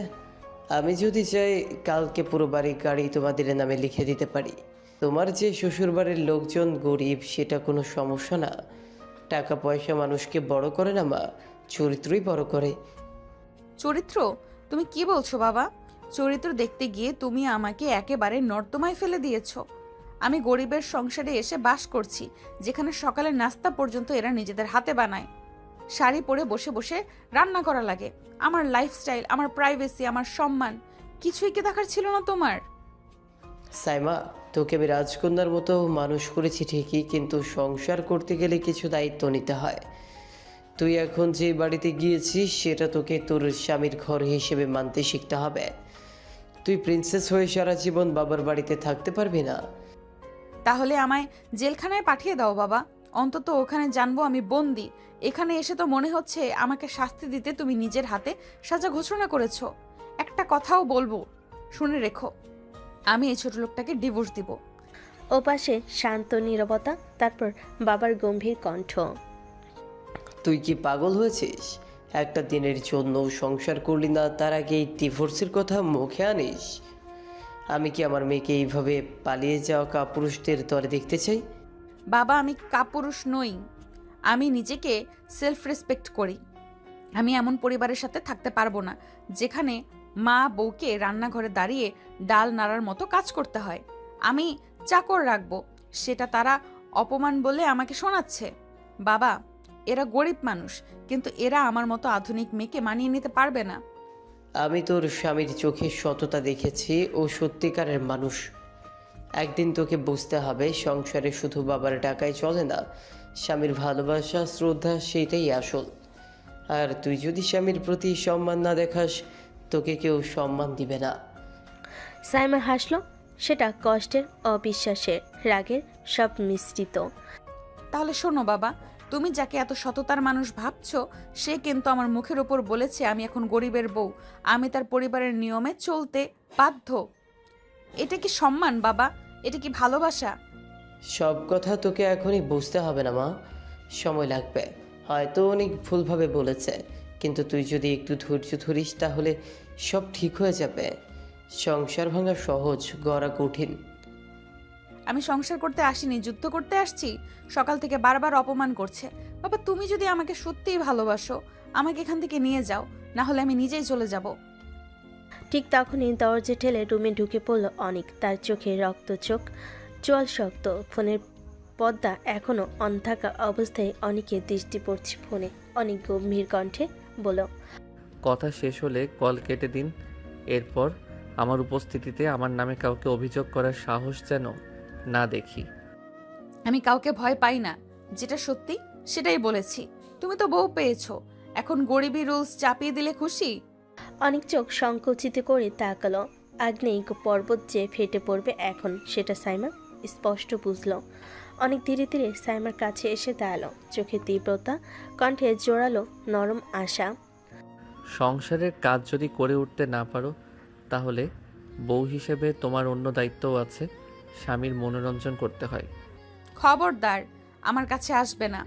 আমি যদি চাই কালকে পুরো বাড়ি গাড়ি তোমাদের নামে লিখে দিতে পারি। তোমার যে শ্বশুরবাড়ির লোকজন গরিব সেটা কোনো সমস্যা না। টাকা পয়সা মানুষকে বড় করে না মা, চরিত্রই বড় করে। চরিত্র? তুমি কি বলছো বাবা? চরিত্র দেখতে গিয়ে তুমি আমাকে একেবারে নর্দমায় ফেলে দিয়েছো। আমি গরিবের সংসারে এসে বাস করছি, যেখানে সকালের নাস্তা পর্যন্ত এরা নিজেদের হাতে বানায়। শাড়ি পরে বসে বসে রান্না করা লাগে। আমার লাইফস্টাইল, আমার প্রাইভেসি, আমার সম্মান কিছুই কি দেখার ছিল না তোমার? সাইমা, তোকে আমি রাজকন্যার মতো মানুষ করেছি ঠিকই, কিন্তু সংসার করতে গেলে কিছু দায়িত্ব নিতে হয়। তুই এখন যে বাড়িতে গিয়েছিস সেটা তোকে তোর স্বামীর ঘর হিসেবে মানতে শিখতে হবে। তুই প্রিন্সেস হয়ে সারা জীবন বাবার বাড়িতে থাকতে পারবি না। তাহলে আমায় জেলখানায় পাঠিয়ে দাও বাবা, অন্তত ওখানে জানবো আমি বন্দি। এখানে এসে তো মনে হচ্ছে আমাকে শাস্তি দিতে তুমি নিজের হাতে সাজা ঘোষণা করেছো। একটা কথাও বলবো, শুনে রেখো, আমি এই ছোট লোকটাকে ডিভোর্স দিব। ওপাশে শান্ত নীরবতা, তারপর বাবার গম্ভীর কণ্ঠ। তুই কি পাগল হয়েছিস? একটা দিনের জন্য সংসার করলি না, তার আগে এই ডিভোর্সের কথা মুখে আনিস? আমি কি আমার মেয়েকে এইভাবে পালিয়ে যাওয়া কাপুরুষদের দরে দেখতে চাই? বাবা, আমি কাপুরুষ নই, আমি নিজেকে সেলফ রেসপেক্ট করি। আমি এমন পরিবারের সাথে থাকতে পারবো না যেখানে মা বউকে রান্নাঘরে দাঁড়িয়ে ডাল নাড়ার মতো কাজ করতে হয়। আমি চাকর রাখবো, সেটা তারা অপমান বলে আমাকে শোনাচ্ছে। বাবা, এরা গরিব মানুষ, কিন্তু এরা আমার মতো আধুনিক মেয়েকে মানিয়ে নিতে পারবে না। আমি তোর স্বামীর চোখে সততা দেখেছি, ও সত্যিকারের মানুষ। একদিন তোকে বুঝতে হবে সংসারে শুধু বাবার টাকায় চলে না, স্বামীর ভালোবাসা শ্রদ্ধা সেইটাই আসল। আর তুই যদি স্বামীর প্রতি সম্মান না দেখাস, তোকে কেউ সম্মান দিবে না। সাইমা হাসলো, সেটা কষ্টের, অবিশ্বাসের, রাগের সব মিশ্রিত। তাহলে শোনো বাবা, তুমি যাকে এত সততার মানুষ ভাবছো, সে কিন্তু আমার মুখের ওপর বলেছে আমি এখন গরিবের বউ, আমি তার পরিবারের নিয়মে চলতে বাধ্য। এটা কি সম্মান বাবা? এটা কি ভালোবাসা? সব কথা তোকে এখনই বুঝতে হবে না মা, সময় লাগবে। হয়তো অনেক ভুলভাবে বলেছে, কিন্তু তুই যদি একটু ধৈর্য ধরিস তাহলে সব ঠিক হয়ে যাবে। সংসার ভাঙা সহজ, গড়া কঠিন। আমি সংসার করতে আসিনি, যুদ্ধ করতে আসছি। সকাল থেকে বারবার অপমান করছে। বাবা, তুমি যদি আমাকে সত্যিই ভালোবাসো, আমাকে এখান থেকে নিয়ে যাও, না হলে আমি নিজেই চলে যাব। ঠিক তখনই দরজা ঠেলে রুমে ঢুকে পড়ল অনিক। তার চোখে রক্ত চোখ, চোয়াল শক্ত। ফোনের পর্দা এখনো অন থাকা অবস্থায় অনিকের দৃষ্টি পড়ছে ফোনে। অনেক গম্ভীর কণ্ঠে বলল, কথা শেষ হলে কল কেটে দিন। এরপর আমার উপস্থিতিতে আমার নামে কাউকে অভিযোগ করার সাহস যেন না দেখি। আমি কাউকে ভয় পাই না, যেটা সত্যি সেটাই বলেছি। তুমি তো বউ পেয়েছো, এখন গরিবী রুলস চাপিয়ে দিলে খুশি? অনেক চোখ সংকুচিত করে তাকালো। আগ্নেয় পর্বত যে ফেটে পড়বে এখন, সেটা সাইমা স্পষ্ট বুঝল। অনেক ধীরে ধীরে সাইমার কাছে এসে দাঁড়ালো, চোখে তীব্রতা, কণ্ঠে জোরালো নরম আশা। সংসারের কাজ যদি করে উঠতে না পারো, তাহলে বউ হিসেবে তোমার অন্য দায়িত্বও আছে। স্বামীর মনোরঞ্জন করতে হয়। খবরদার আমার কাছে আসবে না।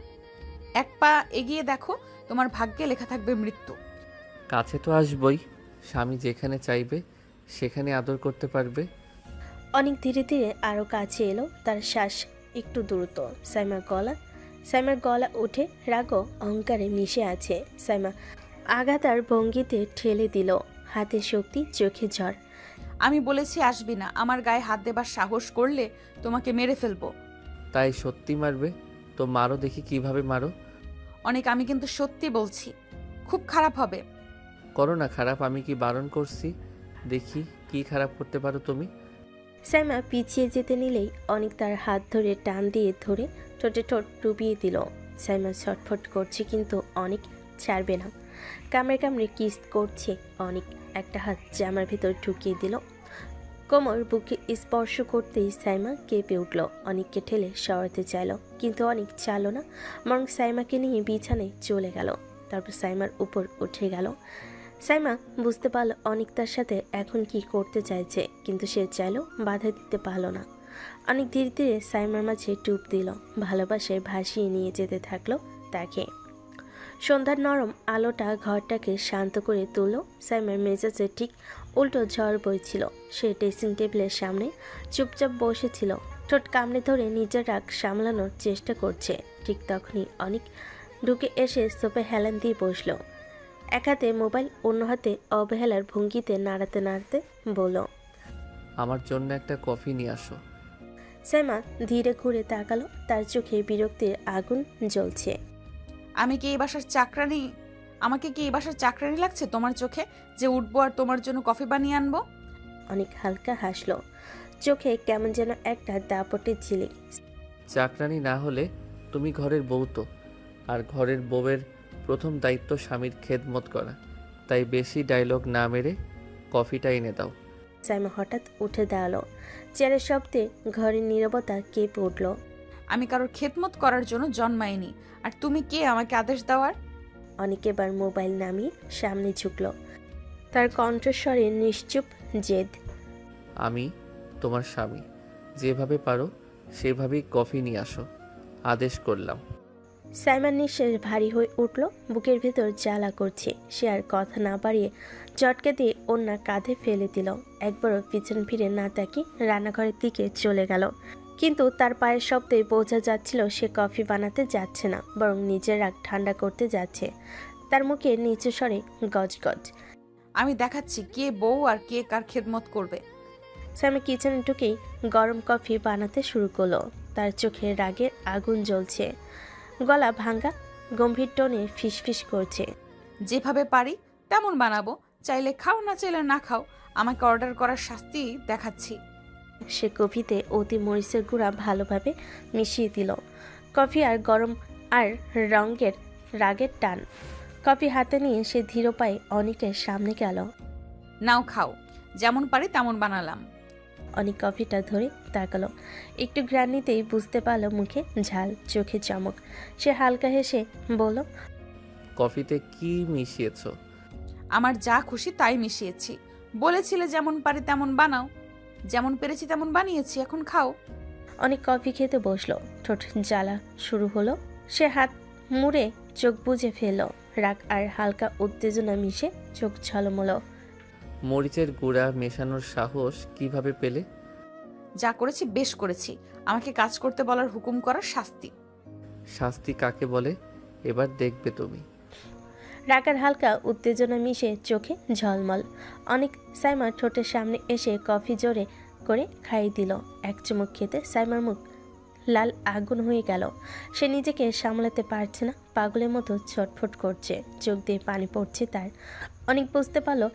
এক পা এগিয়ে দেখো, তোমার ভাগ্যে লেখা থাকবে মৃত্যু। কাছে তো আসবই, স্বামী যেখানে চাইবে সেখানে আদর করতে পারবে। অনেক ধীরে ধীরে আরও কাছে এলো, তার শ্বাস একটু দ্রুত। সাইমার গলা উঠে রাগ ও অহংকারে মিশে আছে। সাইমা আঘাতার ভঙ্গিতে ঠেলে দিল, হাতে শক্তি, চোখে ঝড়। আমি বলেছি আসবি না, আমার গায়ে হাত দেবার সাহস করলে তোমাকে মেরে ফেলবো। তাই সত্যি মারবে? তো মারো দেখি কিভাবে মারো। অনেক, আমি কিন্তু সত্যি বলছি, খুব খারাপ হবে। করো না খারাপ, আমি কি বারণ করছি? দেখি কি খারাপ করতে পারো তুমি। সাইমা পিছিয়ে যেতে নিলেই অনেক তার হাত ধরে টান দিয়ে ধরে ঠোঁটে ঠোঁট ডুবিয়ে দিল। সাইমা ছটফট করছে কিন্তু অনেক ছাড়বে না। কামড়ে কামড়ে কিস করছে অনেক। একটা হাত জামার ভেতর ঢুকিয়ে দিল, কোমর বুকে স্পর্শ করতেই সাইমা কেঁপে উঠল। অনেককে ঠেলে সরাতে চাইল কিন্তু অনেক চাইল না, বরং সাইমাকে নিয়ে বিছানায় চলে গেল। তারপর সাইমার উপর উঠে গেল। সাইমা বুঝতে পারল অনেক তার সাথে এখন কি করতে চাইছে, কিন্তু সে চাইলেও বাধা দিতে পারল না। অনেক ধীরে ধীরে সাইমার মাঝে ডুব দিল, ভালোবাসায় ভাসিয়ে নিয়ে যেতে থাকলো তাকে। সন্ধ্যার নরম আলোটা ঘরটাকে শান্ত করে তুলল। সাইমার মেজাজে ঠিক উল্টো ঝড় বইছিল। সে ড্রেসিং টেবিলের সামনে চুপচাপ বসেছিল, ঠোঁট কামড়ে ধরে নিজের রাগ সামলানোর চেষ্টা করছে। ঠিক তখনই অনেক ঢুকে এসে সোফায় হেলান দিয়ে বসলো। এক হাতে মোবাইল, অন্য হাতে অবহেলার ভঙ্গিতে নাড়াতে নাড়াতে বলল, আমার জন্য একটা কফি নিয়ে আসো। সাইমা ধীরে ঘুরে তাকালো, তার চোখে বিরক্তির আগুন জ্বলছে। আমি কি এই বাসার চাকরানি? আমাকে কি এই বাসার চাকরানি লাগছে তোমার চোখে, যে উঠবো আর তোমার জন্য কফি বানিয়ে আনবো? অনেক হালকা হাসলো, চোখে কেমন যেন একটা দাপটে ঝিলিক। চাকরানি না হলে তুমি ঘরের বউ তো, আর ঘরের বউয়ের প্রথম দায়িত্ব স্বামীর খেদমত করা। তাই বেশি ডায়লগ না মেরে কফিটা এনে দাও। সাইমা হঠাৎ উঠে দাঁড়ালো, চেয়ারের শব্দে ঘরের নীরবতা কেঁপে উঠল। আমি কারোর খেদমত করার জন্য জন্মাইনি, আর তুমি কে আমাকে আদেশ দেওয়ার? অনেক এবার মোবাইল নামিয়ে সামনে ঝুঁকল, তার কণ্ঠস্বরে নিশ্চুপ জেদ। আমি তোমার স্বামী, যেভাবে পারো সেভাবেই কফি নিয়ে আসো, আদেশ করলাম। সাইমার নিঃশ্বাস ভারী হয়ে উঠল, বুকের ভেতর জ্বালা করছে। সে আর কথা না বাড়িয়ে চটকে দিয়ে ওনার কাঁধে ফেলে দিল। একবারও পিছন ফিরে না তাকিয়ে রান্নাঘরের দিকে চলে গেল। কিন্তু তার পায়ের শব্দে বোঝা যাচ্ছিল সে কফি বানাতে যাচ্ছে না, বরং নিজের রাগ ঠান্ডা করতে যাচ্ছে। তার মুখে নিচু স্বরে গজগজ। আমি দেখাচ্ছি কে বউ আর কে কার খেদমত করবে। সাইমা কিচেনে ঢুকেই গরম কফি বানাতে শুরু করলো। তার চোখে রাগের আগুন জ্বলছে, গলা ভাঙ্গা গম্ভীর টোনে ফিসফিস করছে। যেভাবে পারি তেমন বানাবো, চাইলে খাও না চাইলে না খাও, আমাকে অর্ডার করার শাস্তি দেখাচ্ছি। সে কফিতে অতি মরিচের গুঁড়া ভালোভাবে মিশিয়ে দিল। কফি আর গরম আর রঙের রাগের টান। কফি হাতে নিয়ে সে ধীর পায়ে অনেকের সামনে গেল। নাও খাও, যেমন পারি তেমন বানালাম। অনেক কফিটা ধরে তাকালো, একটু ঘ্রাণ নিতেই বুঝতে পারলো মুখে ঝাল, চোখে চমক। সে হালকা হেসে বলল, কফিতে কি মিশিয়েছো? আমার যা খুশি তাই মিশিয়েছি। বলেছিলে যেমন পারি তেমন বানাও, যেমন পেরেছি তেমন বানিয়েছি, এখন খাও। অনেক কফি খেতে বসলো, ঠোঁট জ্বালা শুরু হলো। সে হাত মুড়ে চোখ বুজে ফেলল, রাগ আর হালকা উত্তেজনা মিশে চোখ ঝলমলো। মরিচের গুঁড়া মেশানোর সাহস কিভাবে পেলে? যা করেছি বেশ করেছি, আমাকে কাজ করতে বলার হুকুম করার শাস্তি। শাস্তি কাকে বলে এবার দেখবে তুমি। রাগ আর হালকা উত্তেজনা মিশে চোখে ঝলমল। অনেক সাইমার ঠোঁটের সামনে এসে কফি জোরে করে খাইয়ে দিল। এক চুমুক খেতে সাইমার মুখ লাল আগুন হয়ে গেল। সে নিজেকে সামলাতে পারছে না, পাগলের মতো ছটফট করছে, চোখ দিয়ে পানি পড়ছে তার। অনেক বুঝতে পারলো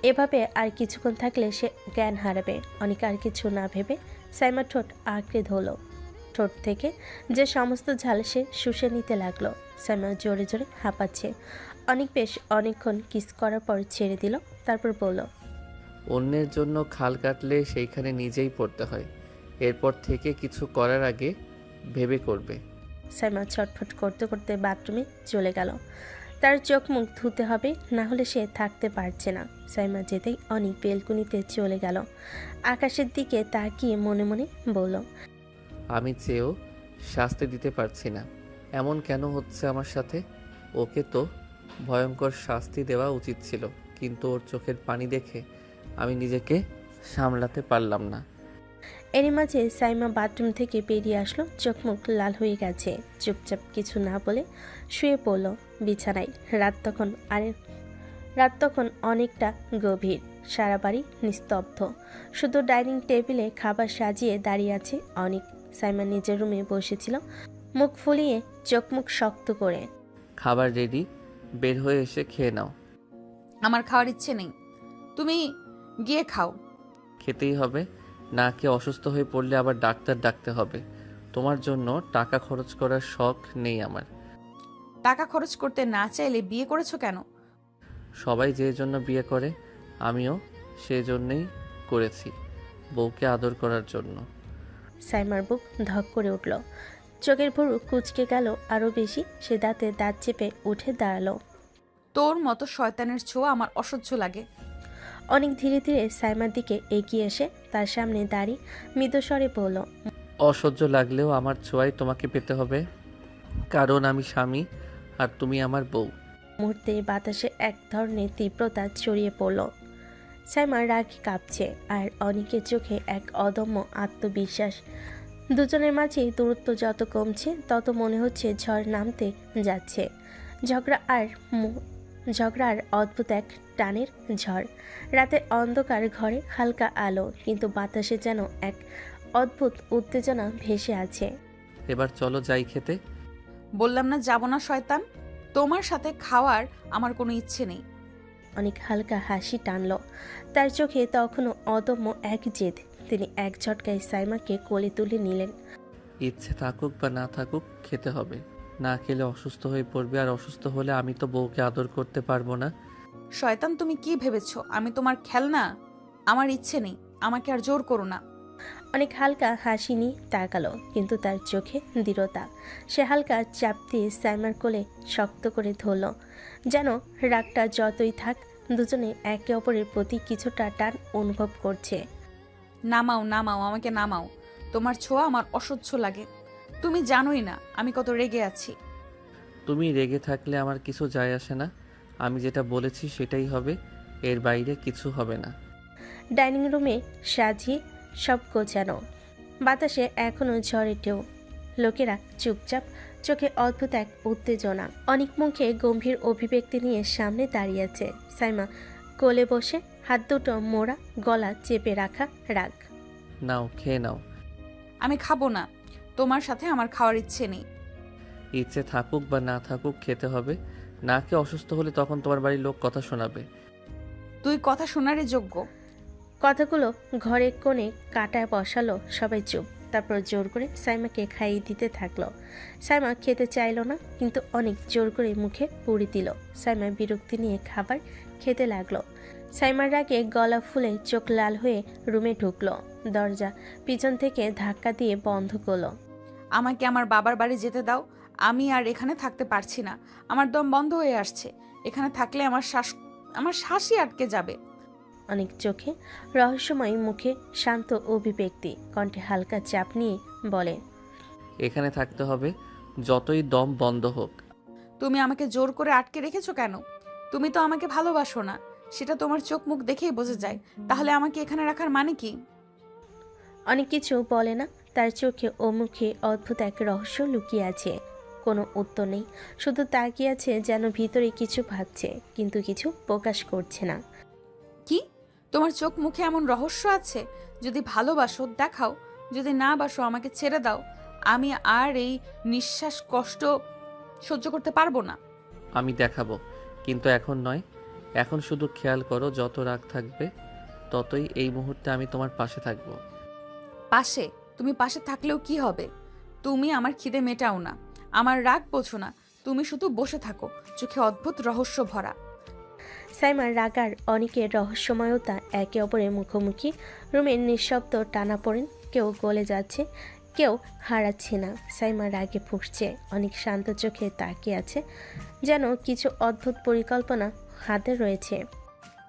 এভাবে আর কিছুক্ষণ থাকলে সে জ্ঞান হারাবে। অনেক আর কিছু না ভেবে সাইমার ঠোঁট আঁকড়ে ধরল। ঠোঁট থেকে যে সমস্ত ঝাল সে শুষে নিতে লাগলো। সাইমা জোরে জোরে হাঁপাচ্ছে। অনেক বেশ অনেকক্ষণ কিস করার পর ছেড়ে দিল, তারপর বলল, অন্যের জন্য খাল কাটলে সেইখানে নিজেই পড়তে হয়। এরপর থেকে কিছু করার আগে ভেবে করবে। সাইমা ছটফট করতে করতে বাথরুমে চলে গেল। তার চোখ মুখ ধুতে হবে, না হলে সে থাকতে পারছে না। সাইমা যেতেই অনেক বেলকুনিতে চলে গেল। আকাশের দিকে তাকিয়ে মনে মনে বলল, আমি চেয়েও শাস্তি দিতে পারছি না। এমন কেন হচ্ছে আমার সাথে? ওকে তো ভয়ঙ্কর শাস্তি দেওয়া উচিত ছিল, কিন্তু ওর চোখের পানি দেখে আমি নিজেকে সামলাতে পারলাম না। এরই মাঝে সাইমা বাথরুম থেকে বেরিয়ে আসলো, চোখ মুখ লাল হয়ে গেছে। চুপচাপ কিছু না বলে শুয়ে পড়ল বিছানায়। রাত তখন অনেকটা গভীর, সারা বাড়ি নিস্তব্ধ, শুধু ডাইনিং টেবিলে খাবার সাজিয়ে দাঁড়িয়ে আছে অনেক। সাইমা নিজের রুমে বসেছিল, মুখ ফুলিয়ে চোখ মুখ শক্ত করে। খাবার রেডি, বের হয়ে এসে খেয়ে নাও। আমার খাওয়ার ইচ্ছে নেই, তুমি গিয়ে খাও। খেতেই হবে, না খেয়ে অসুস্থ হয়ে পড়লে আবার ডাক্তার ডাকতে হবে। তোমার জন্য টাকা খরচ করার শখ নেই আমার। টাকা খরচ করতে না চাইলে বিয়ে করেছো কেন? সবাই যে জন্য বিয়ে করে, আমিও সেজন্যই করেছি, বউকে আদর করার জন্য। সাইমার বুক ধক করে উঠল, চোখের ভরু কুচকে গেল আরও বেশি। সে দাঁতে দাঁত চেপে উঠে দাঁড়ালো। তোর মতো শয়তানের ছোঁয়া আমার অসহ্য লাগে। অনেক ধীরে ধীরে সাইমার দিকে এগিয়ে এসে তার সামনে দাঁড়িয়ে মৃদুস্বরে বলল, অসহ্য লাগলেও আমার ছোঁয়াই তোমাকে পেতে হবে, কারণ আমি স্বামী আর তুমি আমার বউ। মুহূর্তে বাতাসে এক ধরনের তীব্রতা ছড়িয়ে পড়ল। সাইমার রাগে কাঁপছে আর অনেকের চোখে এক অদম্য আত্মবিশ্বাস। দুজনের মাঝে দূরত্ব যত কমছে তত মনে হচ্ছে ঝড় নামতে যাচ্ছে। ঝগড়া আর অদ্ভুত এক টানের ঝড়। রাতের অন্ধকার ঘরে হালকা আলো, কিন্তু বাতাসে যেন এক অদ্ভুত উত্তেজনা ভেসে আছে। এবার চলো যাই খেতে। বললাম না যাব না শয়তান, তোমার সাথে খাওয়ার আমার কোনো ইচ্ছে নেই। অনেক হালকা হাসি টানল, তার চোখে তখনও অদম্য এক জেদ। তিনি এক ঝটকায় সাইমাকে কোলে তুলে নিলেন। ইচ্ছে থাকুক বা না থাকুক খেতে হবে, না খেলে অসুস্থ হয়ে পড়বে, আর অসুস্থ হলে আমি তো বউকে আদর করতে পারবো না। শয়তান, তুমি কি ভেবেছো আমি তোমার খেলনা? আমার ইচ্ছে নেই, আমাকে আর জোর করো না। অনেক হালকা হাসি নিয়ে তাকালো, কিন্তু তার চোখে দৃঢ়তা। সে হালকা চাপ দিয়ে সাইমার কোলে শক্ত করে ধরল, যেন রাগটা যতই থাক দুজনে একে অপরের প্রতি কিছুটা টান অনুভব করছে। নামাও নামাও, আমাকে নামাও, তোমার ছোঁয়া আমার অসহ্য লাগে। তুমি জানোই না আমি কত রেগে আছি। তুমি রেগে থাকলে আমার কিছু যায় আসে না, আমি যেটা বলেছি সেটাই হবে, এর বাইরে কিছু হবে না। ডাইনিং রুমে সাজিয়ে সব গোছানো, বাতাসে এখনো ঝড়ে ঢেউ। লোকেরা চুপচাপ, চোখে অদ্ভুত এক উত্তেজনা। অনেক মুখে গম্ভীর অভিব্যক্তি নিয়ে সামনে দাঁড়িয়ে আছে। সাইমা কোলে বসে, হাত দুটো মোড়া, গলা চেপে রাখা রাগ। নাও খেয়ে নাও। আমি খাবো না, তোমার সাথে আমার খাওয়ার ইচ্ছে নেই। ইচ্ছে থাকুক বা না থাকুক খেতে হবে, না খেয়ে অসুস্থ হলে তখন তোমার বাড়ির লোক কথা শোনাবে। তুই কথা শোনারই যোগ্য। কথাগুলো ঘরে কোণে কাটায় বসালো সবাই চুপ। তারপর জোর করে সাইমাকে খাইয়ে দিতে থাকলো। সাইমা খেতে চাইলো না, কিন্তু অনেক জোর করে মুখে পুরি দিল। সাইমা বিরক্তি নিয়ে খাবার খেতে লাগলো। সাইমার রাগে গলা ফুলে চোখ লাল হয়ে রুমে ঢুকলো। দরজা পিছন থেকে ধাক্কা দিয়ে বন্ধ করলো। আমাকে আমার বাবার বাড়ি যেতে দাও, আমি আর এখানে থাকতে পারছি না। আমার দম বন্ধ হয়ে আসছে, এখানে থাকলে আমার শ্বাসই আটকে যাবে। অনেক চোখে রহস্যময়, মুখে শান্ত অভিব্যক্তি, কণ্ঠে হালকা চাপ নিয়ে বলে, এখানে থাকতে হবে, যতই দম বন্ধ হোক। তুমি আমাকে জোর করে আটকে রেখেছো কেন? তুমি তো আমাকে ভালোবাসো না, সেটা তোমার চোখ মুখ দেখেই বোঝা যায়। তাহলে আমাকে এখানে রাখার মানে কি? অনেক কিছু বলে না, তার চোখে ও মুখে অদ্ভুত এক রহস্য লুকিয়ে আছে। কোনো উত্তর নেই, শুধু তাকিয়ে আছে, যেন ভিতরে কিছু ভাবছে কিন্তু কিছু প্রকাশ করছে না। কি? তোমার চোখ মুখে এমন রহস্য আছে? যদি ভালোবাসো দেখাও, যদি না বাসো আমাকে ছেড়ে দাও। আমি আর এই নিঃশ্বাস কষ্ট সহ্য করতে পারবো না। আমি দেখাবো, কিন্তু এখন নয়। এখন শুধু খেয়াল করো, যত রাগ থাকবে ততই এই মুহূর্তে আমি তোমার পাশে থাকবো। পাশে? তুমি পাশে থাকলেও কি হবে? তুমি আমার খিদে মেটাও না, আমার রাগ বোঝো না। তুমি শুধু বসে থাকো, চোখে অদ্ভুত রহস্য ভরা। সাইমার রাগার অনেকের রহস্যময়তা একে অপরের মুখোমুখি। রুমের নিঃশব্দ টানাপোড়েন, কেউ গলে যাচ্ছে, কেউ হারাচ্ছে না। সাইমার রাগে ফুঁসছে, অনেক শান্ত চোখে তাকিয়ে আছে, যেন কিছু অদ্ভুত পরিকল্পনা হাতে রয়েছে।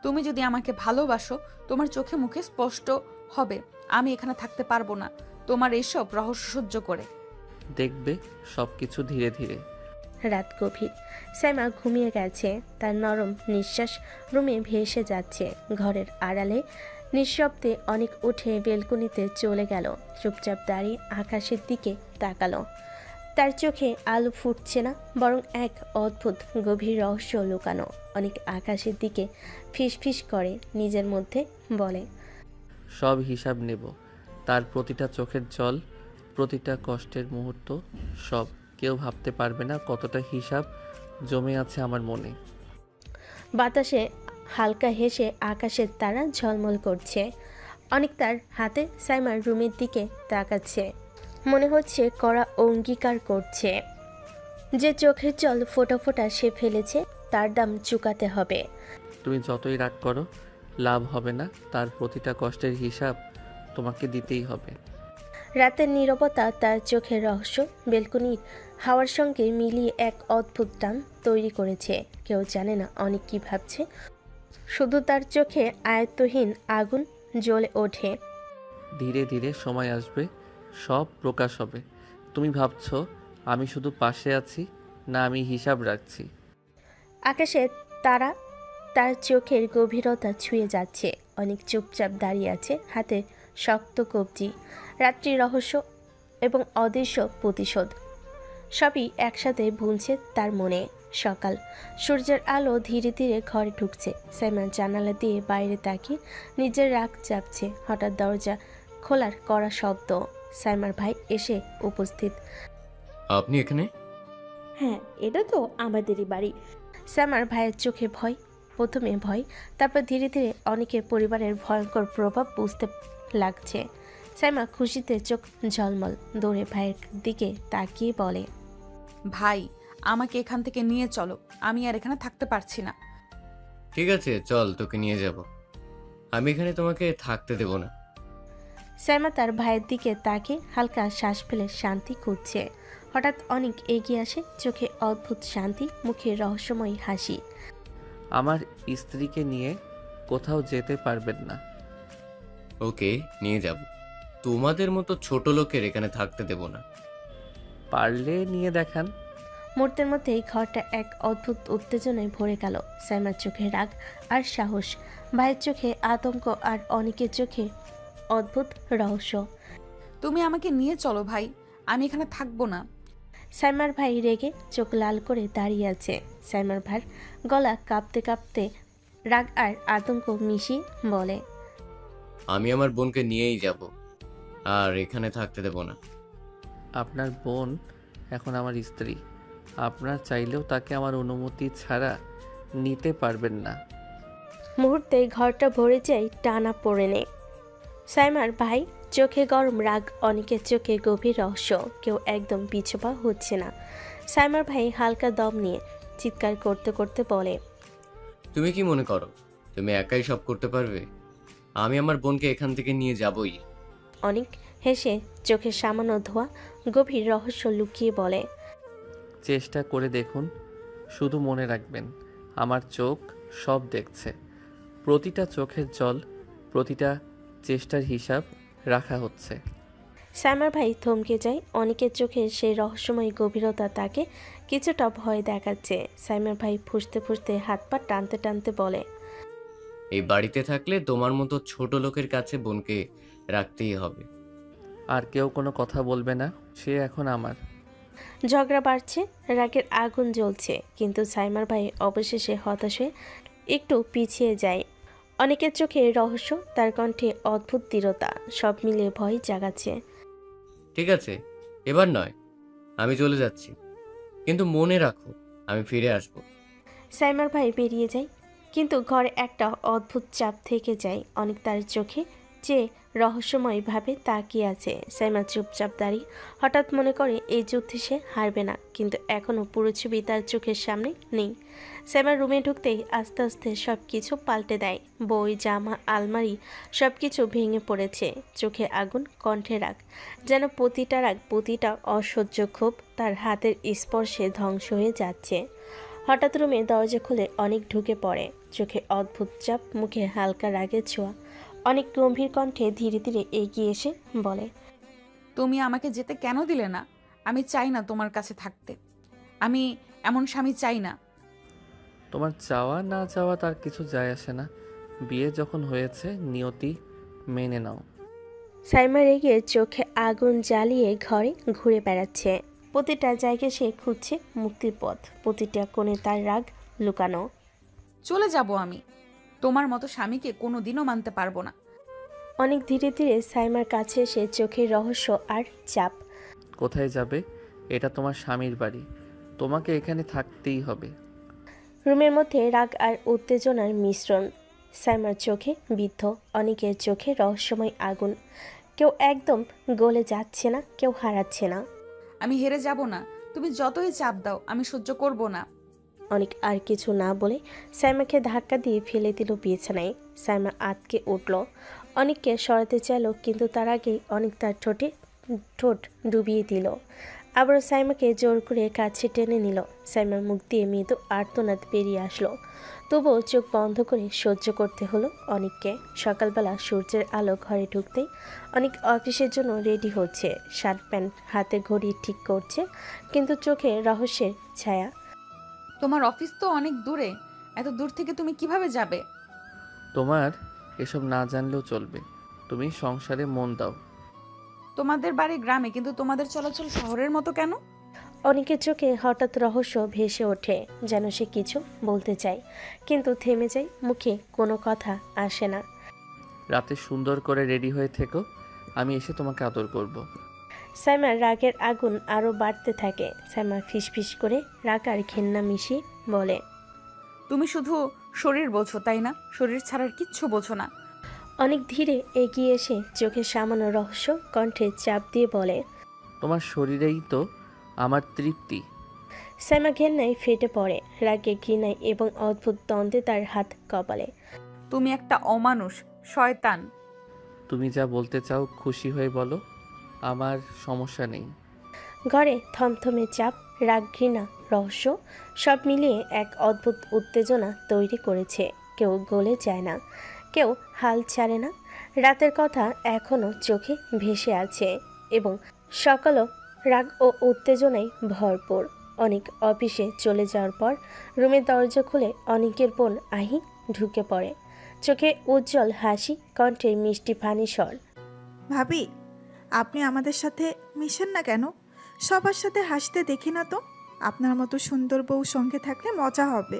তুমি যদি আমাকে ভালোবাসো, তোমার চোখে মুখে স্পষ্ট হবে আমি এখানে থাকতে পারবো না তোমার এইসব রহস্য সহ্য করে। দেখবে সব কিছু ধীরে ধীরে। রাত গভীর। সাইমা ঘুমিয়ে গেছে, তার নরম নিঃশ্বাস রুমে ভেসে যাচ্ছে। ঘরের আড়ালে নিঃশব্দে অনেক উঠে বেলকনিতে চলে গেল। চুপচাপ দাঁড়িয়ে আকাশের দিকে তাকালো। তার চোখে আলো ফুটছে না, বরং এক অদ্ভুত গভীর রহস্য লুকানো। অনেক আকাশের দিকে ফিসফিস করে, নিজের মধ্যে বলে, সব হিসাব নেব, তার প্রতিটা চোখের জল, প্রতিটা কষ্টের মুহূর্ত, সব। কেউ ভাবতে পারবে না কতটা হিসাব জমে আছে আমার মনে। বাতাসে হালকা হেসে আকাশের তারা ঝলমল করছে। অনেক তার হাতে সাইমার রুমের দিকে তাকাচ্ছে, মনে হচ্ছে কড়া অঙ্গীকার করছে যে চোখের জল ফোঁটা ফোঁটা সে ফেলেছে, তার দাম চুকাতে হবে। তুমি যতই রাগ করো লাভ হবে না, তার প্রতিটা কষ্টের হিসাব তোমাকে দিতেই হবে। রাতের নীরবতা তার চোখের রহস্য বেলকনির হাওয়ার সঙ্গে মিলিয়ে এক অদ্ভুত টান তৈরি করেছে। কেউ জানে না অনেক কি ভাবছে, শুধু তার চোখে আয়ত্তহীন আগুন জ্বলে ওঠে। ধীরে ধীরে সময় আসবে, সব প্রকাশ হবে। তুমি ভাবছো আমি শুধু পাশে আছি, না আমি হিসাব রাখছি। আকাশে তারা তার চোখের গভীরতা ছুঁয়ে যাচ্ছে। অনেক চুপচাপ দাঁড়িয়ে আছে, হাতে শক্ত কবজি। রাত্রির রহস্য এবং অদৃশ্য প্রতিশোধ সবই একসাথে বুনছে তার মনে। সকাল, সূর্যের আলো ধীরে ধীরে ঘরে ঢুকছে। সাইমা জানালা দিয়ে বাইরে তাকিয়ে নিজের রাগ চাপছে। হঠাৎ দরজা খোলার কড়া শব্দ। সাইমার ভাই এসে উপস্থিত। আপনি এখানে? হ্যাঁ, এটা তো আমাদেরই বাড়ি। সাইমার ভাইয়ের চোখে ভয়, প্রথমে ভয়, তারপর ধীরে ধীরে অনেকের পরিবারের ভয়ঙ্কর প্রভাব বুঝতে লাগছে। সাইমা খুশিতে চোখ ঝলমল, দৌড়ে ভাইয়ের দিকে তাকিয়ে বলে, ভাই, আমাকে এখান থেকে নিয়ে চলো, আমি আর এখানে থাকতে পারছি না। ঠিক আছে, চল তোকে নিয়ে যাব। আমি এখানে তোমাকে থাকতে দেব না। সাইমা তার ভাইয়ের দিকে তাকিয়ে হালকা শ্বাস ফেলে শান্তি খুঁজছে। হঠাৎ অনেক এগিয়ে আসে, চোখে অদ্ভুত শান্তি, মুখে রহস্যময় হাসি। আমার স্ত্রীকে নিয়ে কোথাও যেতে পারবেন না। ওকে, নিয়ে যাব। তোমাদের মতো ছোট লোকের এখানে থাকতে দেব না। পারলে নিয়ে দেখান। মুহূর্তের মধ্যেই ঘরটা এক অদ্ভুত উত্তেজনায় ভরে গেল। সাইমার চোখে রাগ আর সাহস, ভাইয়ের চোখে আতঙ্ক, আর অনেকের চোখে অদ্ভুত রহস্য। তুমি আমাকে নিয়ে চলো ভাই, আমি এখানে থাকবো না। সাইমার ভাই রেগে চোখ লাল করে দাঁড়িয়ে আছে। সাইমার ভাইয়ের গলা কাঁপতে কাঁপতে রাগ আর আতঙ্ক মিশিয়ে বলে, আমি আমার বোনকে নিয়েই যাব, আর এখানে থাকতে দেব না। আপনার বোন এখন আমার স্ত্রী, আপনার চাইলেও তাকে আমার অনুমতি ছাড়া নিতে পারবেন না। মুহূর্তে ঘরটা ভরে যায় টানা পড়েনে। সাইমার ভাই চোখে গরম রাগ, অনেকের চোখে গভীর রহস্য। কেউ একদম পিছপা হচ্ছে না। সাইমার ভাই হালকা দম নিয়ে চিৎকার করতে করতে বলে, তুমি কি মনে করো তুমি একাই সব করতে পারবে? আমি আমার বোনকে এখান থেকে নিয়ে যাবই। অনেক হেসে চোখে সামান্য ধোয়া, গভীর রহস্য লুকিয়ে বলে, চেষ্টা করে দেখুন, শুধু মনে রাখবেন আমার চোখ সব দেখছে। প্রতিটা চোখের জল, প্রতিটা চেষ্টার হিসাব রাখা হচ্ছে। সাইমার ভাই থমকে যায়। অনেকের চোখে সেই রহস্যময় গভীরতা তাকে কিছুটা ভয় দেখাচ্ছে। সাইমার ভাই ফুঁসতে ফুঁসতে হাত পা টানতে টানতে বলে, এই বাড়িতে থাকলে তোমার মতো ছোট লোকের কাছে বোনকে রাখতেই হবে। আর কেউ কোনো কথা বলবে না, সে এখন আমার। ঝগড়া বাড়ছে, রাগের আগুন জ্বলছে, কিন্তু সাইমার ভাই অবশেষে হতাশ হয়ে একটু পিছিয়ে যায়। অনেকের চোখে রহস্য, তার কণ্ঠে অদ্ভুত দৃঢ়তা, সব মিলিয়ে ভয় জাগাচ্ছে। ঠিক আছে, এবার নয়, আমি চলে যাচ্ছি, কিন্তু মনে রাখো আমি ফিরে আসবো। সাইমার ভাই বেরিয়ে যায়, কিন্তু ঘরে একটা অদ্ভুত চাপ থেকে যায়। অনেক তার চোখে যে রহস্যময়ভাবে তাকিয়ে আছে। সাইমা চুপচাপ দাঁড়িয়ে হঠাৎ মনে করে এই যুদ্ধে সে হারবে না, কিন্তু এখনও পুরো ছবি তার চোখের সামনে নেই। সাইমার রুমে ঢুকতেই আস্তে আস্তে সব কিছু পাল্টে দেয়। বই, জামা, আলমারি সব কিছু ভেঙে পড়েছে। চোখে আগুন, কণ্ঠে রাগ, যেন প্রতিটা রাগ, প্রতিটা অসহ্য ক্ষোভ তার হাতের স্পর্শে ধ্বংস হয়ে যাচ্ছে। হঠাৎ রুমে দরজা খুলে অনেক ঢুকে পড়ে, চোখে অদ্ভুত চাপ, মুখে হালকা রাগের ছোঁয়া। অনেক গম্ভীর কণ্ঠে ধীরে ধীরে এগিয়ে এসে বলে, তুমি আমাকে যেতে কেন দিলে না? আমি চাই না তোমার কাছে থাকতে। আমি এমন স্বামী চাই না। তোমার চাওয়া না চাওয়া তার কিছু যায় আসে না। বিয়ে যখন হয়েছে নিয়তি মেনে নাও। সাইমা রেগে চোখে আগুন জ্বালিয়ে ঘরে ঘুরে বেড়াচ্ছে। প্রতিটা জায়গায় সে খুঁজছে মুক্তির পথ, প্রতিটা কোণে তার রাগ লুকানো। চলে যাব আমি। তোমার মতো স্বামীকে কোনোদিনও মানতে পারবো না। অনেক ধীরে ধীরে সাইমার কাছে এসে চোখের রহস্য আর চাপ। কোথায় যাবে? এটা তোমার স্বামীর বাড়ি, তোমাকে এখানে থাকতেই হবে। রুমের মধ্যে রাগ আর উত্তেজনার মিশ্রণ। সাইমার চোখে বিদ্ধ, অনেকের চোখে রহস্যময় আগুন। কেউ একদম গলে যাচ্ছে না, কেউ হারাচ্ছে না। আমি হেরে যাব না। তুমি যতই চাপ দাও আমি সহ্য করব না। অনেক আর কিছু না বলে সাইমাকে ধাক্কা দিয়ে ফেলে দিল বিছানায়। সাইমা আতকে উঠল, অনেককে সরাতে চাইল, কিন্তু তার আগেই অনেক তার ঠোঁট ডুবিয়ে দিল। আবার সাইমাকে জোর করে কাছে টেনে নিল। সাইমার মুখ দিয়ে মৃদু আর্তনাদ বেরিয়ে আসলো, তবুও চোখ বন্ধ করে সহ্য করতে হলো অনেককে। সকালবেলা সূর্যের আলো ঘরে ঢুকতেই অনেক অফিসের জন্য রেডি হচ্ছে। শার্ট প্যান্ট হাতে ঘড়ি ঠিক করছে, কিন্তু চোখে রহস্যের ছায়া। তোমার অফিস তো অনেক দূরে, এত দূর থেকে তুমি কিভাবে যাবে? তোমার এসব না জানলেও চলবে, তুমি সংসারে মন দাও। তোমাদের বাড়ি গ্রামে, কিন্তু তোমাদের চলাচল শহরের মতো কেন? অনেকের চোখে হঠাৎ রহস্য ভেসে ওঠে, যেন সে কিছু বলতে চায়, কিন্তু থেমে যায়, মুখে কোনো কথা আসে না। রাতে সুন্দর করে রেডি হয়ে থেকো, আমি এসে তোমাকে আদর করব। সাইমার রাগের আগুন আরও বাড়তে থাকে। সাইমা ফিসফিস করে রাগ আর ঘেন্না মিশিয়ে বলে, তুমি শুধু শরীর বোঝো, তাই না? শরীর ছাড়ার কিচ্ছু বোঝো না। অনেক ধীরে এগিয়ে এসে চোখের সামান্য রহস্য কণ্ঠে চাপ দিয়ে বলে, তোমার শরীরেই তো আমার তৃপ্তি। সাইমা ঘেন্নায় ফেটে পড়ে, রাগে ঘৃণায় এবং অদ্ভুত দ্বন্দ্বে তার হাত কপালে। তুমি একটা অমানুষ, শয়তান। তুমি যা বলতে চাও খুশি হয়ে বলো, আমার সমস্যা নেই। ঘরে থমথমে চাপ, রাগ, ঘৃণা, রহস্য সব মিলিয়ে এক অদ্ভুত উত্তেজনা তৈরি করেছে। কেউ গলে যায় না, কেউ হাল ছাড়ে না। রাতের কথা এখনও চোখে ভেসে আছে এবং সকালও রাগ ও উত্তেজনায় ভরপুর। অনেক অফিসে চলে যাওয়ার পর রুমের দরজা খুলে অনেকের বোন আহি ঢুকে পড়ে। চোখে উজ্জ্বল হাসি, কণ্ঠে মিষ্টি পানি স্বর। ভাবি, আপনি আমাদের সাথে মিশেন না কেন? সবার সাথে হাসতে দেখি না তো। আপনার মতো সুন্দর বউ সঙ্গে থাকলে মজা হবে।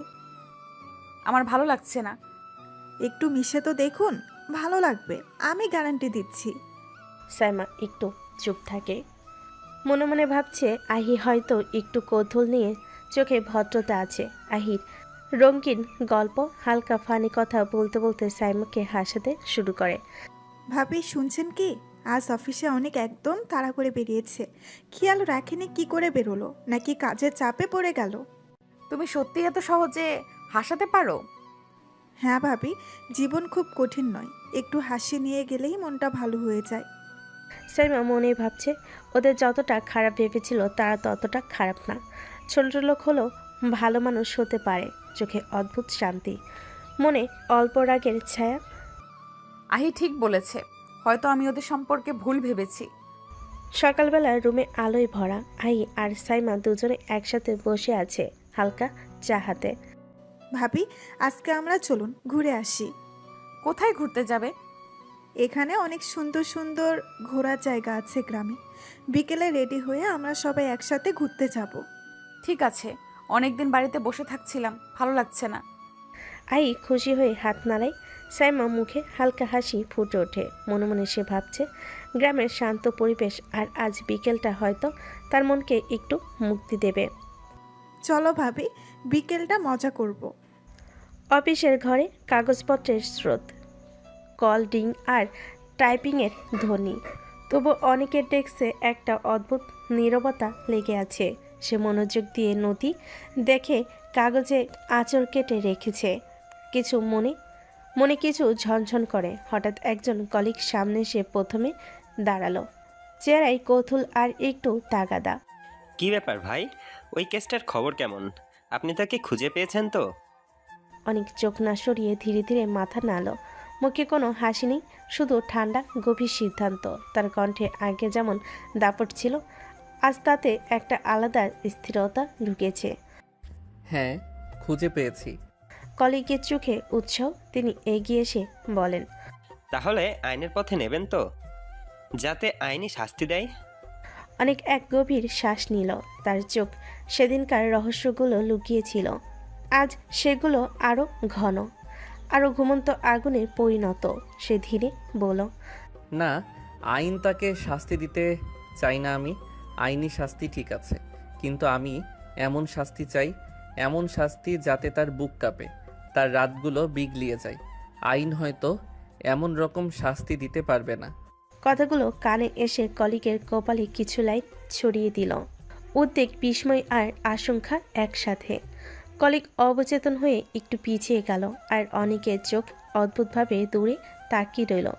আমার ভালো লাগছে না। একটু মিশে তো দেখুন, ভালো লাগবে, আমি গ্যারান্টি দিচ্ছি। সাইমা একটু চুপ থাকে, মনে মনে ভাবছে আহি হয়তো একটু কৌতূহল নিয়ে চোখে ভদ্রতা আছে। আহির রঙিন গল্প, হালকা ফানি কথা বলতে বলতে সাইমাকে হাসাতে শুরু করে। ভাবি শুনছেন কি? আজ অফিসে অনেক একদম তাড়া করে বেরিয়েছে। খেয়াল রাখেনি কি করে বেরোলো, নাকি কাজের চাপে পড়ে গেল? তুমি সত্যি এত সহজে হাসাতে পারো? হ্যাঁ ভাবি, জীবন খুব কঠিন নয়, একটু হাসি নিয়ে গেলেই মনটা ভালো হয়ে যায়। সাইমা মনে ভাবছে ওদের যতটা খারাপ ভেবেছিল তারা ততটা খারাপ না। ছোট লোক হলেও ভালো মানুষ হতে পারে। চোখে অদ্ভুত শান্তি, মনে অল্প রাগের ছায়া। আহি ঠিক বলেছে, হয়তো আমি ওদের সম্পর্কে ভুল ভেবেছি। সকালবেলা রুমে আলোয় ভরা। আহি আর সাইমা দুজনে একসাথে বসে আছে, হালকা চা হাতে। ভাবি, আজকে আমরা চলুন ঘুরে আসি। কোথায় ঘুরতে যাবে? এখানে অনেক সুন্দর সুন্দর ঘোরার জায়গা আছে গ্রামে। বিকেলে রেডি হয়ে আমরা সবাই একসাথে ঘুরতে যাব। ঠিক আছে, অনেকদিন বাড়িতে বসে থাকছিলাম, ভালো লাগছে না। আই খুশি হয়ে হাত নাড়ায়। সাইমা মুখে হালকা হাসি ফুটে ওঠে। মনে মনে সে ভাবছে গ্রামের শান্ত পরিবেশ আর আজ বিকেলটা হয়তো তার মনকে একটু মুক্তি দেবে। চলো ভাবি, বিকেলটা মজা করব। অফিসের ঘরে কাগজপত্রের স্রোত, কল ডিং আর টাইপিংয়ের ধ্বনি। তবু অনেকের ডেস্কে একটা অদ্ভুত নীরবতা লেগে আছে। সে মনোযোগ দিয়ে নথি দেখে, কাগজে আঁচড় কেটে রেখেছে। কিছু মনে কিছু ঝনঝন করে। হঠাৎ একজন কলিগ সামনে এসে প্রথমে দাঁড়ালো, চেহারায় কৌতূহল আর একটু তাগাদা। কি ব্যাপার ভাই, ওই কেসটার খবর কেমন? আপনি তাকে খুঁজে পেয়েছেন তো? অনেক চোখ না সরিয়ে ধীরে ধীরে মাথা নাড়ল। মুখে কোনো হাসি নেই, শুধু ঠান্ডা গভীর সিদ্ধান্ত। তার কণ্ঠে আগে যেমন দাপট ছিল, আজ তাতে একটা আলাদা স্থিরতা ঢুকেছে। হ্যাঁ, খুঁজে পেয়েছি। কলিগের চোখে উৎসাহ, তিনি এগিয়ে এসে বলেন, তাহলে আইনের পথে নেবেন তো, যাতে আইনি শাস্তি দেয়? অনেক এক গভীর শ্বাস নিল। তার চোখ সেদিনকার রহস্যগুলো লুকিয়েছিল, আজ সেগুলো আরো ঘন, আরো ঘুমন্ত আগুনে পরিণত। সে ধীরে বলল, না, আইন তাকে শাস্তি দিতে চাই না আমি। আইনি শাস্তি ঠিক আছে, কিন্তু আমি এমন শাস্তি চাই, এমন শাস্তি যাতে তার বুক কাঁপে, তার রাতগুলো বিগলিয়ে যায়। আইন হয়তো এমন রকম শাস্তি দিতে পারবে না। কথাগুলো কানে এসে কলিগের কপালে কিছু লাইট ছড়িয়ে দিল। উদ্বেগ, বিস্ময় আর আশঙ্কা একসাথে। কলিগ অবচেতন হয়ে একটু পিছিয়ে গেল, আর অনেকের চোখ অদ্ভুতভাবে দূরে তাকিয়ে রইল।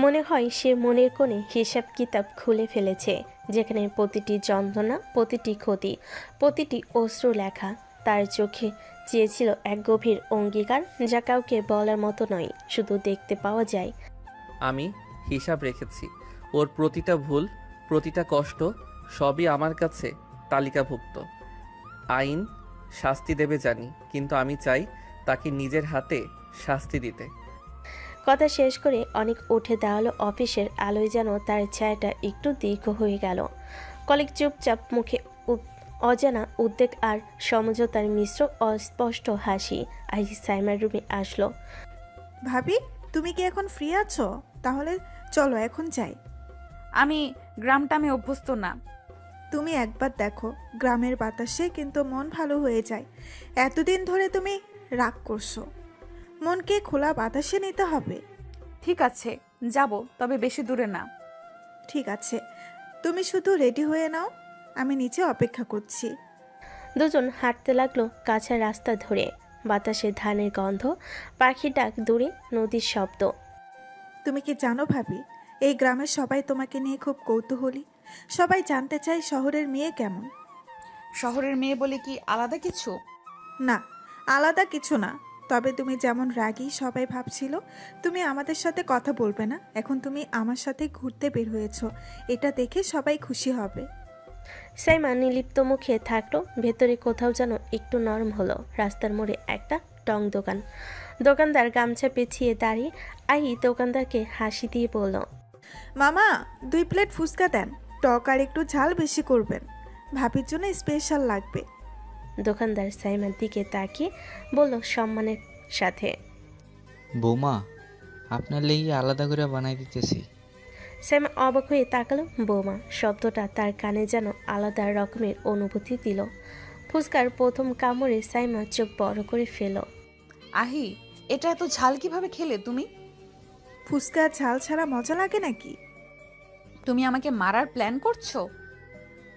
মনে হয় সে মনের কোণে হিসাব কিতাব খুলে ফেলেছে, যেখানে প্রতিটি যন্ত্রণা, প্রতিটি ক্ষতি, প্রতিটি অশ্রু লেখা। তার চোখে চেয়েছিল এক গভীর অঙ্গীকার, যা কাউকে বলার মতো নয়, শুধু দেখতে পাওয়া যায়। আমি হিসাব রেখেছি, ওর প্রতিটা ভুল, প্রতিটা কষ্ট সবই আমার কাছে তালিকাভুক্ত। আইন শাস্তি দেবে জানি, কিন্তু আমি চাই তাকে নিজের হাতে শাস্তি দিতে। কথা শেষ করে অনেক উঠে দাঁড়ালো। অফিসের আলোয় যেন তার ছায়াটা একটু দীর্ঘ হয়ে গেল। কলিগ চুপচাপ, মুখে অজানা উদ্বেগ আর সমঝোতার মিশ্র অস্পষ্ট হাসি। আজ সাইমার রুমে আসলো। ভাবি, তুমি কি এখন ফ্রি আছো? তাহলে চলো এখন যাই। আমি গ্রামটা আমি অভ্যস্ত না। তুমি একবার দেখো, গ্রামের বাতাসে কিন্তু মন ভালো হয়ে যায়। এতদিন ধরে তুমি রাগ করছো, মনকে খোলা বাতাসে নিতে হবে। ঠিক আছে, যাব, তবে বেশি দূরে না। ঠিক আছে, তুমি শুধু রেডি হয়ে নাও, আমি নিচে অপেক্ষা করছি। দুজন হাঁটতে লাগলো কাঁচা রাস্তা ধরে। বাতাসে ধানের গন্ধ, পাখির ডাক, দূরে নদীর শব্দ। তুমি কি জানো ভাবি, এই গ্রামের সবাই তোমাকে নিয়ে খুব কৌতূহলী। সবাই জানতে চায় শহরের মেয়ে কেমন। শহরের মেয়ে বলে কি আলাদা কিছু? না, আলাদা কিছু না, তবে তুমি যেমন রাগী সবাই ভাবছিল তুমি আমাদের সাথে কথা বলবে না, এখন তুমি আমার সাথে ঘুরতে বের হয়েছো, এটা দেখে সবাই খুশি হবে। সাইমা নিলিপ্ত মুখে থাকলো। ভেতরে কোথাও যেন একটু নরম হলো। রাস্তার মোড়ে একটা টং দোকান। দোকানদার গামছা পেঁচিয়ে দাঁড়িয়ে। আই দোকানদারকে হাসি দিয়ে বলল, মামা 2 প্লেট ফুচকা দেন, টক আর একটু ঝাল বেশি করবেন, ভাবির জন্য স্পেশাল লাগবে। দোকানদার সাইমার দিকে তাকিয়ে বলল সম্মানের সাথে, বৌমা, আপনার লেগে আলাদা করে বানাই দিতেছি। সাইমা অবাক হয়ে তাকালো। বৌমা শব্দটা তার কানে যেন আলাদা রকমের অনুভূতি দিল। ফুচকার প্রথম কামড়ে সাইমা চোখ বড় করে ফেল। আহি, এটা এত ঝাল কিভাবে খেলে তুমি? ফুচকা ঝাল ছাড়া মজা লাগে নাকি? তুমি আমাকে মারার প্ল্যান করছো?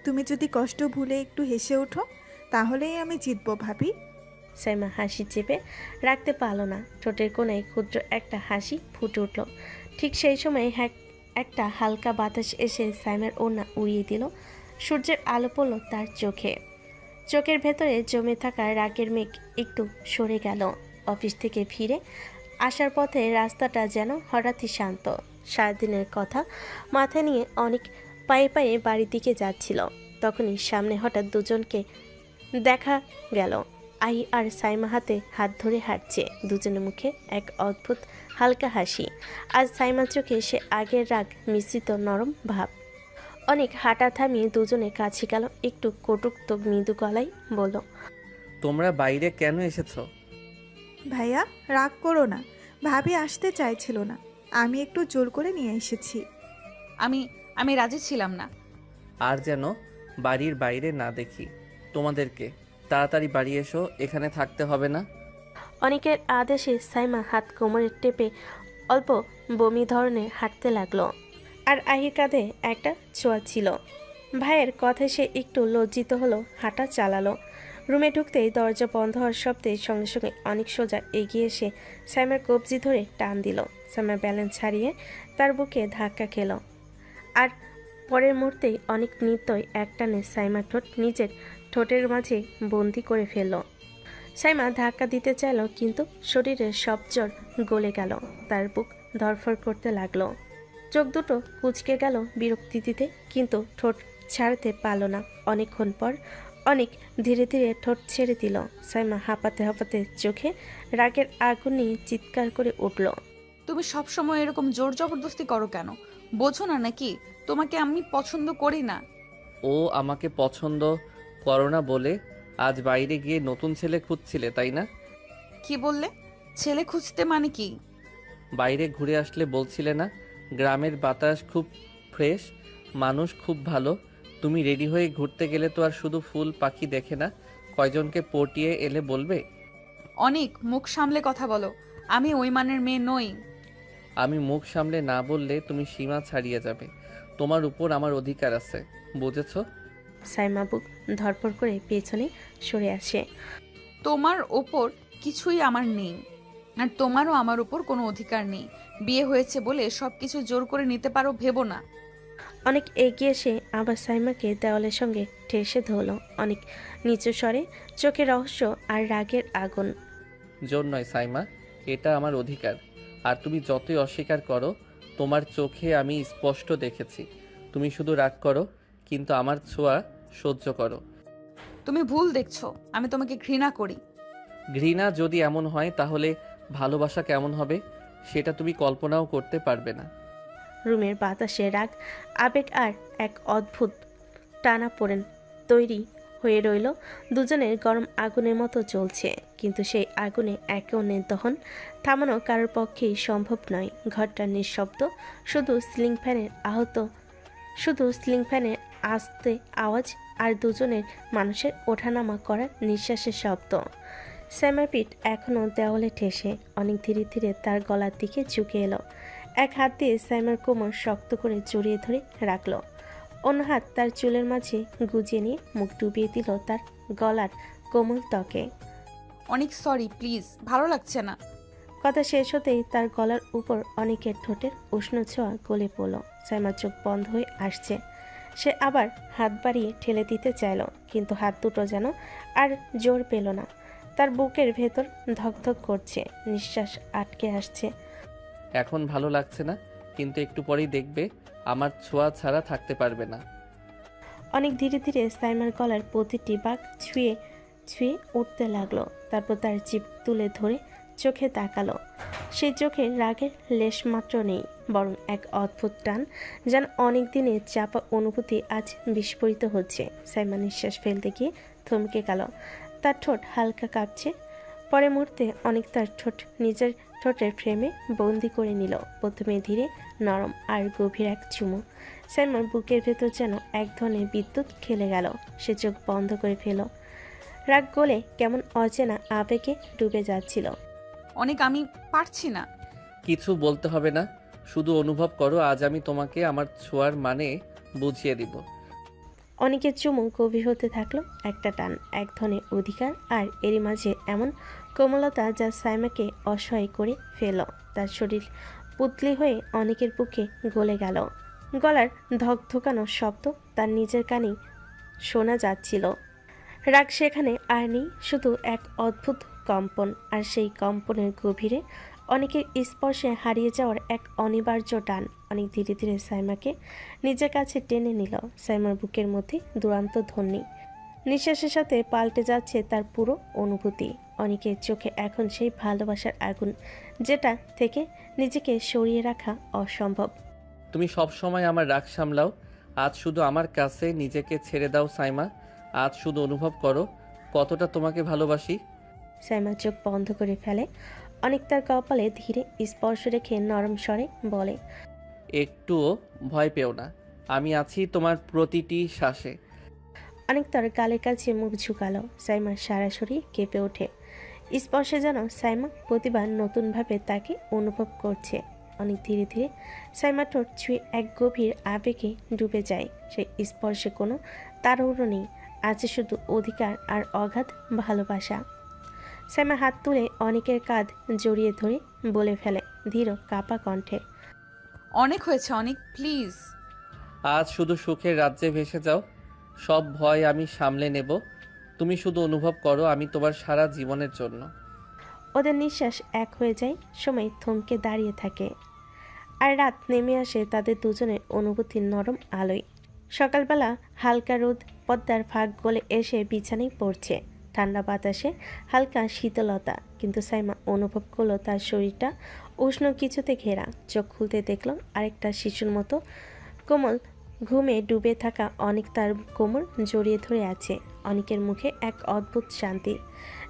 তুমি যদি কষ্ট ভুলে একটু হেসে ওঠো, তাহলেই আমি জিতবো ভাবি। সাইমা হাসি চেপে রাখতে পারল না। ঠোঁটের কোণায় ক্ষুদ্র একটা হাসি ফুটে উঠল। ঠিক সেই সময় একটা হালকা বাতাস এসে সাইমার ওড়না উড়িয়ে দিল। সূর্যের আলো পড়ল তার চোখে। চোখের ভেতরে জমে থাকা রাগের মেঘ একটু সরে গেল। অফিস থেকে ফিরে আসার পথে রাস্তাটা যেন হঠাৎই শান্ত। সারাদিনের কথা মাথায় নিয়ে অনেক পায়ে পায়ে বাড়ির দিকে যাচ্ছিল। তখনই সামনে হঠাৎ দুজনকে দেখা গেল। আই আর সাইমা হাতে হাত ধরে হাঁটছে। দুজনের মুখে এক অদ্ভুত হালকা হাসি। আজ সাইমার চোখে সে আগের রাগ মিশ্রিত নরম ভাব। অনেক হাঁটা থামিয়ে দুজনে কাছে গেল। একটু কটুক্ত মৃদু গলায় বলল, তোমরা বাইরে কেন এসেছো? ভাইয়া রাগ করো না, ভাবি আসতে চাইছিল না, আমি একটু জোর করে নিয়ে এসেছি। আমি রাজি ছিলাম না। আর যেন বাড়ির বাইরে না দেখি তোমাদেরকে। তাড়াতাড়ি বাড়ি এসো, এখানে থাকতে হবে না। অনেকের আদেশে সাইমা হাত কোমরে টেপে অল্প বমি ধরনের হাঁটতে লাগলো। আর আহির কাঁধে একটা ছোঁয়া ছিল। ভাইয়ের কথায় সে একটু লজ্জিত হলো, হাঁটা চালালো। রুমে ঢুকতেই দরজা বন্ধ হওয়ার শব্দে সঙ্গে সঙ্গে অনেক সোজা এগিয়ে এসে সাইমার কবজি ধরে টান দিল। সাইমার ব্যালেন্স ছাড়িয়ে তার বুকে ধাক্কা খেল। আর পরের মুহূর্তেই অনেক নৃত্যই একটানে সাইমার ঠোঁট নিজের ঠোঁটের মাঝে বন্দি করে ফেলল। সাইমা ধাক্কা দিতে চাইল, কিন্তু শরীরের সব জোর গলে গেল। তার বুক ধরফর করতে লাগলো। চোখ দুটো কুঁচকে গেল বিরক্তি দিতে, কিন্তু ঠোঁট ছাড়তে পারল না। অনেকক্ষণ পর অনেক ধীরে ধীরে ঠোঁট ছেড়ে দিল। সাইমা হাঁপাতে হাঁপাতে চোখে রাগের আগুন নিয়ে চিৎকার করে উঠল। তুমি সব সময় এরকম জোর জবরদস্তি করো কেন? বোঝো না নাকি তোমাকে আমি পছন্দ করি না? ও আমাকে পছন্দ করো না বলে আজ বাইরে গিয়ে নতুন ছেলে খুঁজছিলে, তাই না? কি বললে? ছেলে খুঁজতে মানে কি? বাইরে ঘুরে আসলে বলছিলে না গ্রামের বাতাস খুব ফ্রেশ, মানুষ খুব ভালো। তুমি রেডি হয়ে ঘুরতে গেলে তো আর শুধু ফুল পাখি দেখে না, কয়জনকে পটিয়ে এলে বলবে। অনেক মুখ সামলে কথা বলো। আমি ওই মানের মেয়ে নই। আমি মুখ সামলে না বললে তুমি সীমা ছাড়িয়ে যাবে। তোমার উপর আমার অধিকার আছে, বুঝেছো? সাইমা বুক ধরপড় করে পেছনে সরে আসে। তোমার ওপর কিছুই আমার নেই, আর তোমারও আমার উপর কোনো অধিকার নেই। বিয়ে হয়েছে বলে সবকিছু জোর করে নিতে পারো ভেবো না। অনেক এগিয়ে এসে আবার সাইমাকে দেওয়ালের সঙ্গে ঠেসে ধরল। অনেক নিচু স্বরে, চোখে রহস্য আর রাগের আগুন। জোর নয় সাইমা, এটা আমার অধিকার। আর তুমি যতই অস্বীকার করো, তোমার চোখে আমি স্পষ্ট দেখেছি। তুমি শুধু রাগ করো, কিন্তু আমার ছোঁয়া সহ্য করো। তুমি ভুল দেখছো, আমি তোমাকে ঘৃণা করি। ঘৃণা যদি এমন হয় তাহলে ভালোবাসা কেমন হবে সেটা তুমি কল্পনাও করতে পারবে না। রুমের বাতাসে রাগ, আবেগ আর এক অদ্ভুত টানাপোড়েন তৈরি হয়ে রইল। দুজনের গরম আগুনের মতো জ্বলছে, কিন্তু সেই আগুনে একে অন্যের দহন থামানো কারোর পক্ষেই সম্ভব নয়। ঘরটা নিঃশব্দ, শুধু সিলিং ফ্যানের আস্তে আওয়াজ আর দুজনের মানুষের ওঠানামা করার নিঃশ্বাসের শব্দ। স্যামের পিঠ এখনও দেওয়ালে ঠেসে। অনেক ধীরে ধীরে তার গলার দিকে ঝুঁকে এলো। এক হাত দিয়ে স্যামের কোমর শক্ত করে জড়িয়ে ধরে রাখলো, অন্য হাত তার চুলের মাঝে গুজিয়ে নিয়ে মুখ ডুবিয়ে দিল তার গলার কোমল ত্বকে। অনেক সরি, প্লিজ, ভালো লাগছে না। কথা শেষ হতেই তার গলার উপর অনেকের ঠোঁটের উষ্ণ ছোঁয়া গলে পড়ল। সাইমার চোখ বন্ধ হয়ে আসছে। সে আবার হাত বাড়িয়ে ঠেলে দিতে চাইল, কিন্তু হাত দুটো যেন আর জোর পেল না। তার বুকের ভেতর ধকধক করছে, নিঃশ্বাস আটকে আসছে। এখন ভালো লাগছে না, কিন্তু একটু পরেই দেখবে আমার ছোঁয়া ছাড়া থাকতে পারবে না। অনেক ধীরে ধীরে সাইমার গলার প্রতিটি বাঁক ছুঁয়ে ছুঁয়ে উঠতে লাগলো। তারপর তার জিভ তুলে ধরে চোখে তাকালো। সেই চোখে রাগের লেশমাত্র নেই, বরং এক অদ্ভুত টান, যেন অনেক দিনের চাপা অনুভূতি আজ বিস্ফোরিত হচ্ছে। সাইমা নিঃশ্বাস ফেলতে গিয়ে থমকে গেল। তার ঠোঁট হালকা কাঁপছে। পরে মুহূর্তে অনেক তার ঠোঁট নিজের ঠোঁটের ফ্রেমে বন্দি করে নিল। প্রথমে ধীরে, নরম আর গভীর এক চুমু। সাইমার বুকের ভেতর যেন এক ধরনের বিদ্যুৎ খেলে গেল। সে চোখ বন্ধ করে ফেল। রাগ গলে কেমন অচেনা আবেগে ডুবে যাচ্ছিল। অনেক, আমি পারছি না। কিছু বলতে হবে না, শুধু অনুভব করো। আজ আমি তোমাকে আমার ছোঁয়ার মানে বুঝিয়ে দিব। অনেকের চুমু গভীর হতে থাকলো। একটা টান, এক ধরনের অধিকার, আর এরই মাঝে এমন কোমলতা যা সাইমাকে অসহায় করে ফেল। তার শরীর পুতলি হয়ে অনেকের বুকে গলে গেল। গলার ধকধকানো শব্দ তার নিজের কানেই শোনা যাচ্ছিল। রাগ সেখানে আর নেই, শুধু এক অদ্ভুত কম্পন। আর সেই কম্পনের গভীরে অনেকের স্পর্শে হারিয়ে যাওয়ার এক অনিবার্য টান। অনেক ধীরে ধীরে সাইমাকে নিজের কাছে টেনে নিল। সাইমার বুকের মধ্যে দুরন্ত ধ্বনি, নিঃশ্বাসের সাথে পাল্টে যাচ্ছে তার পুরো অনুভূতি। অনেকের চোখে এখন সেই ভালোবাসার আগুন, যেটা থেকে নিজেকে সরিয়ে রাখা অসম্ভব। তুমি সব সময় আমার রাগ সামলাও, আজ শুধু আমার কাছে নিজেকে ছেড়ে দাও সাইমা। আজ শুধু অনুভব করো কতটা তোমাকে ভালোবাসি। সাইমা চোখ বন্ধ করে ফেলে। অনেক তার কপালে ধীরে স্পর্শ রেখে নরম স্বরে বলে, একটুও ভয় পেও না, আমি আছি তোমার প্রতিটি শ্বাসে। অনেক তার গালের কাছে মুখ ঝুঁকালো। সাইমার সারা শরীর কেঁপে ওঠে। স্পর্শে যেন সাইমা প্রতিবার নতুনভাবে তাকে অনুভব করছে। অনেক ধীরে ধীরে সাইমা ঠোঁট ছুঁয়ে এক গভীর আবেগে ডুবে যায়। সেই স্পর্শে কোনো তাড়াহুড়ো নেই, আছে শুধু অধিকার আর অগাধ ভালোবাসা। সাইমা হাত তুলে অনেকের কাঁধ জড়িয়ে ধরে বলে ফেলে ধীর কাপা কণ্ঠে, অনেক হয়েছে, অনেক, প্লিজ। আজ শুধু সুখের রাজ্যে ভেসে যাও, সব ভয় আমি সামলে নেব। তুমি শুধু অনুভব করো আমি তোমার সারা জীবনের জন্য। ওদের নিঃশ্বাস এক হয়ে যায়, সময় থমকে দাঁড়িয়ে থাকে, আর রাত নেমে আসে তাদের দুজনের অনুভূতির নরম আলোয়। সকালবেলা হালকা রোদ পদ্মার ফাঁক গলে এসে বিছানায় পড়ছে। ঠান্ডা বাতাসে হালকা শীতলতা, কিন্তু সাইমা অনুভব করলো তার শরীরটা উষ্ণ কিছুতে ঘেরা। চোখ খুলতে দেখলো আরেকটা শিশুর মতো কোমল ঘুমে ডুবে থাকা অনেক তার কোমর জড়িয়ে ধরে আছে। অনেকের মুখে এক অদ্ভুত শান্তি,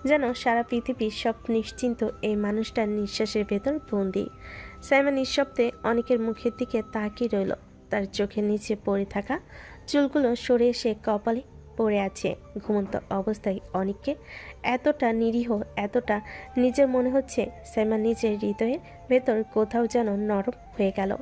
যেন সারা পৃথিবীর সব নিশ্চিন্ত এই মানুষটার নিঃশ্বাসের ভেতর বন্দি। সাইমা নিঃশব্দে অনেকের মুখের দিকে তাকিয়ে রইল। তার চোখের নিচে পড়ে থাকা চুলগুলো সরে এসে কপালে পড়ে আছে। ঘুমন্ত অবস্থায় অনেককে এতটা নিরীহ, এতটা নিজের মনে হচ্ছে। সাইমা নিজের হৃদয়ের ভেতর কোথাও যেন নরম হয়ে গেল।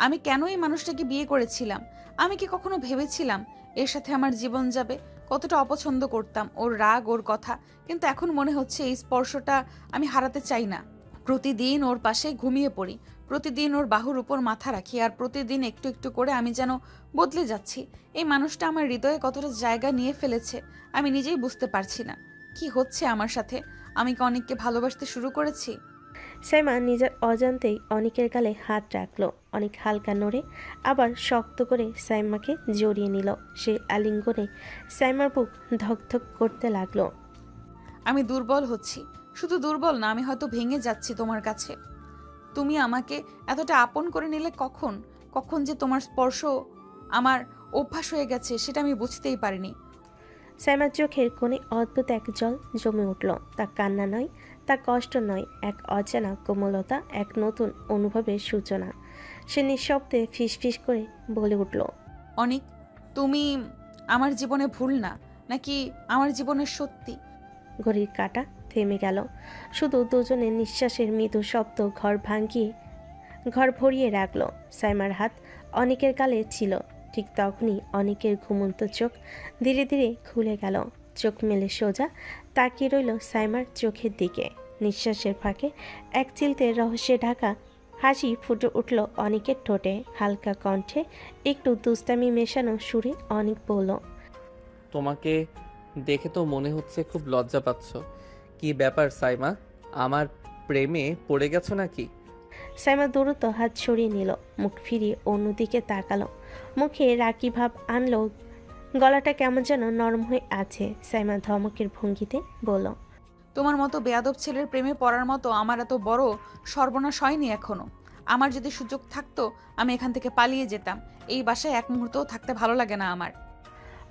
আমি কেন এই মানুষটাকে বিয়ে করেছিলাম? আমি কি কখনো ভেবেছিলাম এর সাথে আমার জীবন যাবে? কতটা অপছন্দ করতাম ওর রাগ, ওর কথা, কিন্তু এখন মনে হচ্ছে এই স্পর্শটা আমি হারাতে চাই না। প্রতিদিন ওর পাশে ঘুমিয়ে পড়ি, প্রতিদিন ওর বাহুর উপর মাথা রাখি, আর প্রতিদিন একটু একটু করে আমি যেন বদলে যাচ্ছি। এই মানুষটা আমার হৃদয়ে কতটা জায়গা নিয়ে ফেলেছে আমি নিজেই বুঝতে পারছি না। কি হচ্ছে আমার সাথে? আমি কি অনেককে ভালোবাসতে শুরু করেছি? সাইমা নিজের অজান্তেই অনেকের গালে হাত রাখলো। অনেক হালকা নড়ে আবার শক্ত করে সাইমাকে জড়িয়ে নিল। সেই আলিঙ্গনে সাইমার বুক ধকধক করতে লাগলো। আমি দুর্বল হচ্ছি। শুধু দুর্বল না, আমি হয়তো ভেঙে যাচ্ছি তোমার কাছে। তুমি আমাকে এতটা আপন করে নিলে কখন কখন যে তোমার স্পর্শ আমার অভ্যাস হয়ে গেছে সেটা আমি বুঝতেই পারিনি। সাইমার চোখের কোণে অদ্ভুত এক জল জমে উঠল। তা কান্না নয়, তা কষ্ট নয়, এক অজানা কোমলতা, এক নতুন অনুভবের সূচনা। সে নিঃশব্দে ফিসফিস করে বলে উঠল, অনেক, তুমি আমার জীবনে ভুল না, নাকি আমার জীবনের সত্যি? ঘড়ির কাঁটা থেমে গেল। শুধু দুজনের নিঃশ্বাসের মৃদু শব্দ ঘর ভরিয়ে রাখলো। সাইমার হাত অনেকের গালে ছিল। ঠিক তখনই অনেকের ঘুমন্ত চোখ ধীরে ধীরে খুলে গেল। চোখ মেলে সোজা তাকিয়ে রইল সাইমার চোখের দিকে। নিঃশ্বাসের ফাঁকে এক চিলতে রহস্যে ঢাকা হাসি ফুটে উঠল অনেকের ঠোঁটে। হালকা কণ্ঠে একটু দুস্তামি মেশানো সুরে অনেক বলল, তোমাকে দেখে তো মনে হচ্ছে খুব লজ্জা পাচ্ছ। কি ব্যাপার সাইমা, আমার প্রেমে পড়ে গেছো নাকি? সাইমা দ্রুত হাত সরিয়ে নিল, মুখ ফিরিয়ে অন্যদিকে তাকালো। মুখে রাগী ভাব আনলো, গলাটা কেমন যেন নরম হয়ে আছে। সাইমা ধমকের ভঙ্গিতে বলল, তোমার মতো বেয়াদব ছেলের প্রেমে পড়ার মতো আমার এত বড় সর্বনাশ হয়নি এখনো। আমার যদি সুযোগ থাকতো আমি এখান থেকে পালিয়ে যেতাম। এই বাসায় এক মুহূর্তও থাকতে ভালো লাগে না আমার।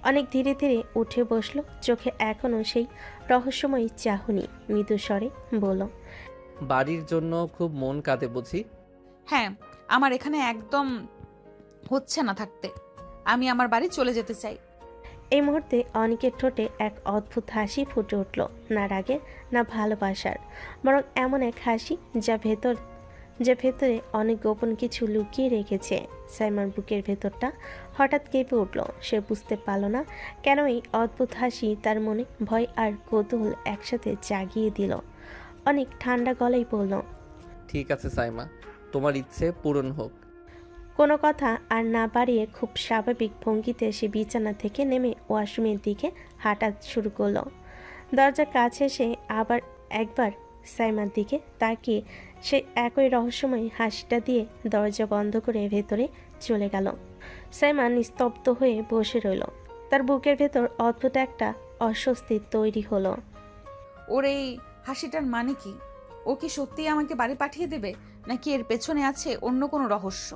অনেক ধীরে ধীরে উঠে বসলো। চোখে এখনো সেই রহস্যময়ী চাহনি। মৃদু স্বরে বলল, বাড়ির জন্য খুব মন কাঁদে বুঝি? হ্যাঁ, আমার এখানে একদম হচ্ছে না থাকতে। আমি আমার বাড়ি চলে যেতে চাই। এই মুহূর্তে অনেকের ঠোঁটে এক অদ্ভুত হাসি ফুটে উঠল। না রাগের, না ভালোবাসার, বরং এমন এক হাসি যা ভেতরে অনেক গোপন কিছু লুকিয়ে রেখেছে। সাইমার বুকের ভেতরটা হঠাৎ কেঁপে উঠল। সে বুঝতে পারল না কেন এই অদ্ভুত হাসি তার মনে ভয় আর কৌতূহল একসাথে জাগিয়ে দিল। অনেক ঠান্ডা গলায় বলল, ঠিক আছে সাইমা, তোমার ইচ্ছে পূরণ হোক। কোনো কথা আর না বাড়িয়ে খুব স্বাভাবিক ভঙ্গিতে সে বিছানা থেকে নেমে ওয়াশরুমের দিকে হাঁটা শুরু করলো। দরজার কাছে এসে আবার একবার সাইমার দিকে তাকিয়ে সে একই রহস্যময় হাসিটা দিয়ে দরজা বন্ধ করে ভেতরে চলে গেল। সাইমা নিস্তব্ধ হয়ে বসে রইল। তার বুকের ভেতর অদ্ভুত একটা অস্বস্তি তৈরি হলো। ওর এই হাসিটার মানে কি? ও কি সত্যিই আমাকে বাড়ি পাঠিয়ে দেবে, নাকি এর পেছনে আছে অন্য কোনো রহস্য?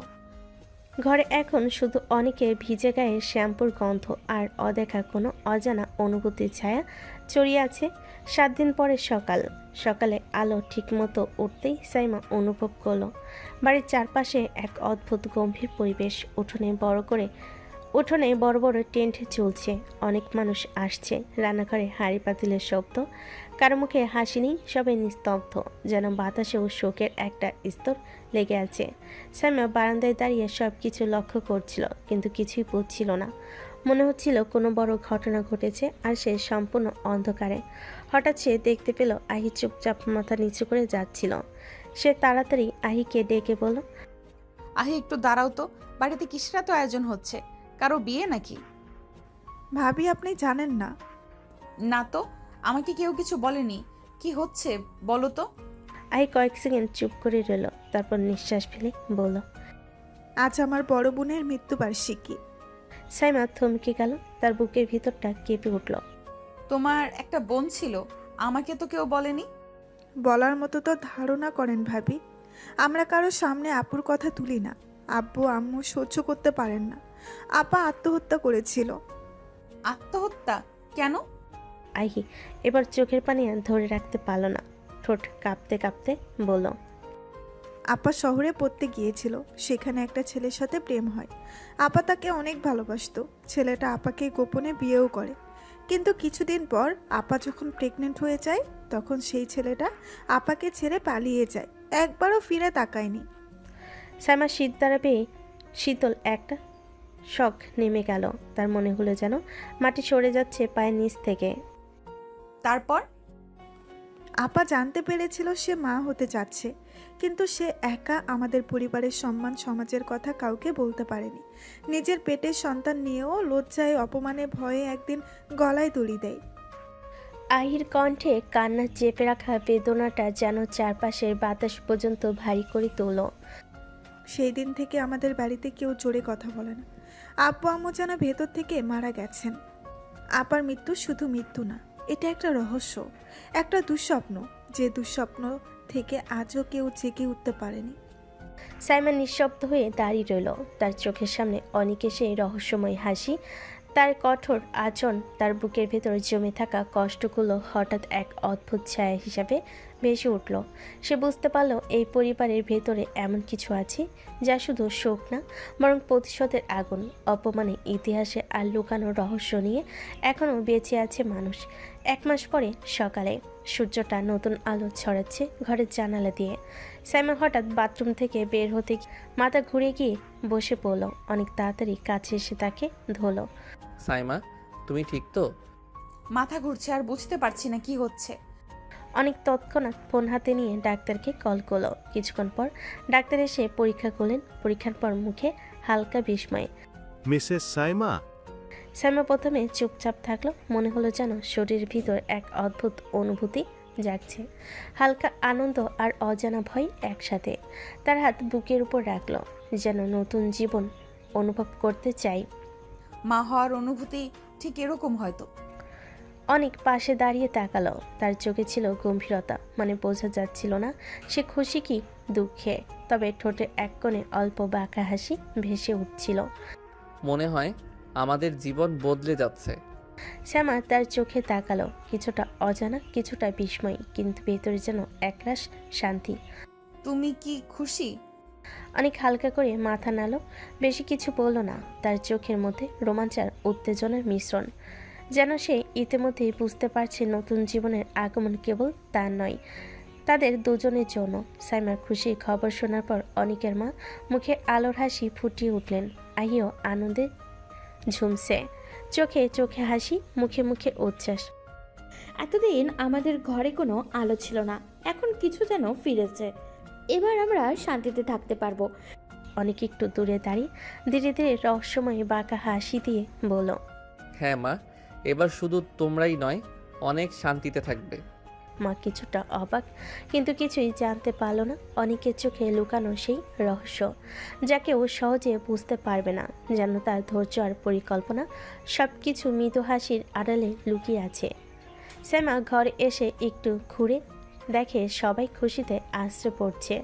ঘরে এখন শুধু অনেকের ভিজে গায়ে শ্যাম্পুর গন্ধ আর অদেখা কোনো অজানা অনুভূতির ছায়া ছড়িয়ে আছে। 7 দিন পরে সকালে আলো ঠিকমতো উঠতেই সাইমা অনুভব করলো বাড়ির চারপাশে এক অদ্ভুত গম্ভীর পরিবেশ। উঠোনে বড় বড় টেন্ট চলছে। অনেক মানুষ আসছে। রান্নাঘরে হাঁড়ি পাতিলের শব্দ, কারো মুখে হাসি নেই, সবাই নিস্তব্ধ, যেন বাতাসেও শোকের একটা স্তর লেগে আছে। সাইমা বারান্দায় দাঁড়িয়ে সব কিছু লক্ষ্য করছিল, কিন্তু কিছুই বুঝছিল না। মনে হচ্ছিল কোনো বড় ঘটনা ঘটেছে আর সে সম্পূর্ণ অন্ধকারে। হঠাৎ সে দেখতে পেল আহি চুপচাপ মাথা নিচু করে যাচ্ছিল। সে তাড়াতাড়ি আহিকে ডেকে বলল, আহি, একটু দাঁড়াও তো। বাড়িতে কিসের এত আয়োজন হচ্ছে? কারো বিয়ে নাকি? ভাবি, আপনি জানেন না? না তো, আমাকে কেউ কিছু বলেনি। কি হচ্ছে বলো তো? আহি কয়েক সেকেন্ড চুপ করে রইল, তারপর নিঃশ্বাস ফেলে বলল, আজ আমার বড় বোনের মৃত্যুবার্ষিকী। সাইমা থমকে গেল, তার বুকের ভিতরটা কেঁপে উঠল। তোমার একটা বোন ছিল, আমাকে তো কেউ বলেনি। বলার মতো তো ধারণা করেন ভাবি, আমরা কারো সামনে আপুর কথা তুলি না। আব্বু আম্মু সহ্য করতে পারেন না। আপা আত্মহত্যা করেছিল। আত্মহত্যা? কেন? আহি এবার চোখের পানি আর ধরে রাখতে পারল না, ঠোঁট কাঁপতে কাঁপতে বলল, আপা শহরে পড়তে গিয়েছিল, সেখানে একটা ছেলের সাথে প্রেম হয়। আপা তাকে অনেক ভালোবাসতো। ছেলেটা আপাকে গোপনে বিয়েও করে, কিন্তু কিছুদিন পর আপা যখন প্রেগনেন্ট হয়ে যায়, তখন সেই ছেলেটা আপাকে ছেড়ে পালিয়ে যায়, একবারও ফিরে তাকায়নি। সাইমা শীত দ্বারা পেয়ে শীতল একটা শখ নেমে গেল, তার মনে হলো যেন মাটি সরে যাচ্ছে পায়ের নিচ থেকে। তারপর? আপা জানতে পেরেছিল সে মা হতে যাচ্ছে, কিন্তু সে একা আমাদের পরিবারের সম্মান সমাজের কথা কাউকে বলতে পারেনি। নিজের পেটের সন্তান নিয়েও লজ্জায় অপমানে ভয়ে একদিন গলায় দড়ি দেয়। আহির কণ্ঠে কান্না চেপে রাখা বেদনাটা যেন চারপাশের বাতাস পর্যন্ত ভারী করে তোল। সেই দিন থেকে আমাদের বাড়িতে কেউ জোরে কথা বলে না। আব্বু আম্মু যেন ভেতর থেকে মারা গেছেন। আপার মৃত্যু শুধু মৃত্যু না, এটা একটা রহস্য, একটা দুঃস্বপ্ন, যে দুঃস্বপ্ন থেকে আজও কেউ জেগে উঠতে পারেনি। সাইমা নিঃশব্দ হয়ে দাঁড়িয়ে রইল, তার চোখের সামনে অনেকে সেই রহস্যময় হাসি, তার কঠোর আচরণ, তার বুকের ভেতর জমে থাকা কষ্টগুলো হঠাৎ এক অদ্ভুত ছায়া হিসাবে ভেসে উঠল। সে বুঝতে পারল এই পরিবারের ভেতরে এমন কিছু আছে যা শুধু শোক না, বরং প্রতিশোধের আগুন, অপমানে, ইতিহাসে আর লুকানো রহস্য নিয়ে এখনও বেঁচে আছে মানুষ। 1 মাস পরে সকালে সূর্যটা নতুন আলো ছড়াচ্ছে ঘরের জানালা দিয়ে। সাইমা হঠাৎ বাথরুম থেকে বের হতে মাথা ঘুরে গিয়ে বসে পড়ল। অনেক তাড়াতাড়ি কাছে এসে তাকে ধরল। সাইমা, তুমি ঠিক তো? মাথা ঘুরছে আর বুঝতে পারছি না কি হচ্ছে। অনেক তৎক্ষণাৎ ফোন হাতে নিয়ে ডাক্তারকে কল করলো। কিছুক্ষণ পর ডাক্তার এসে পরীক্ষা করলেন। পরীক্ষার পর মুখে হালকা বিস্ময়। মিসেস সাইমা? সাইমা প্রথমে চুপচাপ থাকলো, মনে হলো যেন শরীরের ভিতর এক অদ্ভুত অনুভূতি জাগছে, হালকা আনন্দ আর অজানা ভয় একসাথে। তার হাত বুকের উপর রাখলো, যেন নতুন জীবন অনুভব করতে চাই। মা হওয়ার অনুভূতি ঠিক এরকম হয়তো। অনেক পাশে দাঁড়িয়ে তাকালো, তার চোখে ছিল গম্ভীরতা, মানে বোঝা যাচ্ছিল না সে খুশি কি দুঃখে, তবে ঠোঁটের এক কোণে অল্প বাঁকা হাসি ভেসে উঠছিল। মনে হয় আমাদের জীবন বদলে যাচ্ছে। শ্যামা তার চোখে তাকালো, কিছুটা অজানা, কিছুটা বিস্ময়, কিন্তু ভেতরে যেন একরাশ শান্তি। তুমি কি খুশি? অনেক হালকা করে মাথা নাড়ল, বেশি কিছু বলল না। তার চোখের মধ্যে রোমাঞ্চ আর উত্তেজনার মিশ্রণ, যেন সে ইতিমধ্যেই বুঝতে পারছে নতুন জীবনের আগমন কেবল তার নয়, তাদের দুজনের জন্য। সাইমার খুশির খবর শোনার পর অনিকের মা মুখে আলোর হাসি ফুটিয়ে উঠলেন। আহিও আনন্দে ঝুমছে, চোখে চোখে হাসি, মুখে মুখে উচ্ছ্বাস। এতদিন আমাদের ঘরে কোনো আলো ছিল না, এখন কিছু যেন ফিরেছে। এবার আমরা শান্তিতে থাকতে পারবো। অনেক একটু দূরে দাঁড়িয়ে ধীরে ধীরে রহস্যময় বাঁকা হাসি দিয়ে বলল, হ্যাঁ মা, এবার শুধু তোমরাই নয়, অনেক শান্তিতে থাকবে। মা কিছুটা অবাক, কিন্তু কিছুই জানতে পারল না অনেকের চোখে লুকানো সেই রহস্য, যাকে ও সহজে বুঝতে পারবে না। যেন তার ধৈর্য আর পরিকল্পনা সব কিছু মৃদু হাসির আড়ালে লুকিয়ে আছে। শ্যামা ঘরে এসে একটু ঘুরে দেখে সবাই খুশিতে আশ্রে পড়ছে।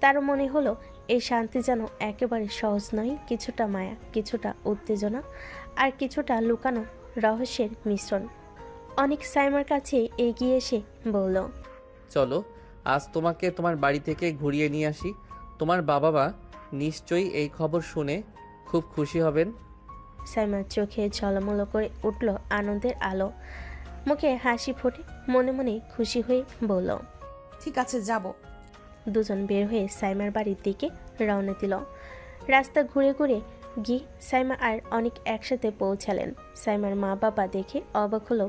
তার মনে হলো এই শান্তি যেন একেবারে সহজ নয়, কিছুটা মায়া, কিছুটা উত্তেজনা আর কিছুটা লুকানো রহস্যের মিশ্রণ। অনেক সাইমার কাছে এগিয়ে এসে বলল, চলো আজ তোমাকে তোমার বাড়ি থেকে ঘুরিয়ে নিয়ে আসি। তোমার বাবা মা নিশ্চয়ই এই খবর শুনে খুব খুশি হবেন। সাইমার চোখে ঝলমল করে উঠল আনন্দের আলো, মুখে হাসি ফোটে, মনে মনে খুশি হয়ে বলল, ঠিক আছে, যাব। দুজন বের হয়ে সাইমার বাড়ির দিকে রওনা দিল। রাস্তা ঘুরে ঘুরে গিয়ে সাইমা আর অনেক একসাথে পৌঁছালেন। সাইমার মা বাবা দেখে অবাক হলো,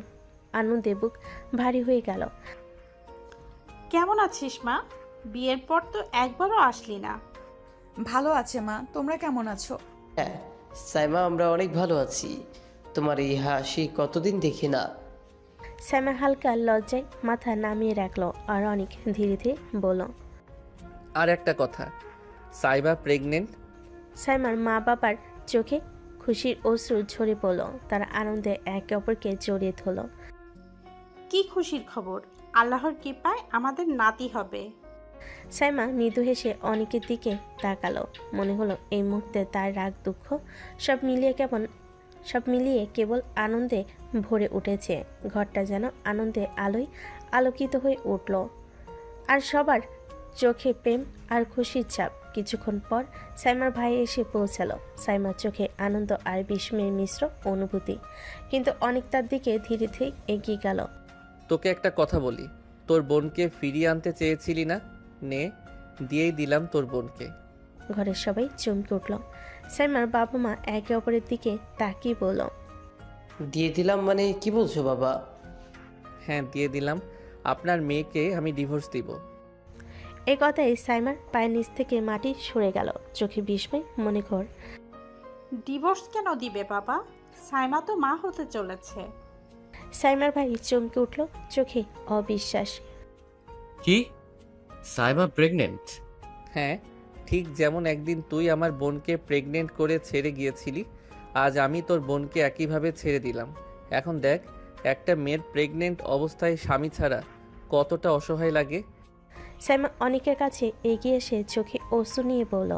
আনন্দে বুক ভারী হয়ে গেল। কেমন আছিস মা? বিয়ের পর তো একবারও আসলি না। ভালো আছে মা, তোমরা কেমন আছো? হ্যাঁ সাইমা, আমরা অনেক ভালো আছি। তোমার এই হাসি কতদিন দেখি না। সাইমা হালকা লজ্জায় মাথা নামিয়ে রাখলো, আর অনেক ধীরে ধীরে বলল, আর একটা কথা, সাইবা প্রেগনেন্ট। সাইমার মা বাবার চোখে খুশির অশ্রু ঝরে পড়ল। তারা আনন্দে একে অপরকে জড়িয়ে ধরল। কি খুশির খবর! আল্লাহর কৃপায় আমাদের নাতি হবে। সাইমা মৃদু হেসে অনেকের দিকে তাকালো। মনে হলো এই মুহূর্তে তার রাগ দুঃখ সব মিলিয়ে কেবল আনন্দে ভরে উঠেছে। ঘরটা যেন আনন্দে আলোয় আলোকিত হয়ে উঠল। আর সবার চোখে প্রেম আর খুশির ছাপ। কিছুক্ষণ পর সাইমার ভাই এসে পৌঁছালো। সাইমার চোখে আনন্দ আর বিস্ময়ের মিশ্র অনুভূতি, কিন্তু অনেক তার দিকে ধীরে ধীরে এগিয়ে গেল। তোকে একটা কথা বলি, তোর বোনকে ফিরিয়ে আনতে চেয়েছিলি না? নে, দিয়েই দিলাম তোর বোনকে। ঘরের সবাই চমকে উঠল। সাইমার বাবা মা একে অপরের দিকে তাকিয়ে বলল, দিয়ে দিলাম মানে কি বলছো বাবা? হ্যাঁ, দিয়ে দিলাম। আপনার মেয়েকে আমি ডিভোর্স দিব। এই কথায় সাইমার পায়ের নিচ থেকে মাটি সরে গেল। চোখে বিস্ময়, মনে ঘোর। ডিভোর্স কেন দিবে বাবা? সাইমা তো মা হতে চলেছে। সাইমার ভাই চমকে উঠল, চোখে অবিশ্বাস। কি? সাইমা প্রেগনেন্ট? হ্যাঁ, ঠিক যেমন একদিন তুই আমার বোনকে প্রেগনেন্ট করে ছেড়ে গিয়েছিলি, আজ আমি তোর বোনকে একইভাবে ছেড়ে দিলাম। এখন দেখ, একটা মেয়ের প্রেগনেন্ট অবস্থায় স্বামী ছাড়া কতটা অসহায় লাগে। সাইমা অনেকের কাছে এগিয়ে এসে চোখে অশ্রু নিয়ে বলল,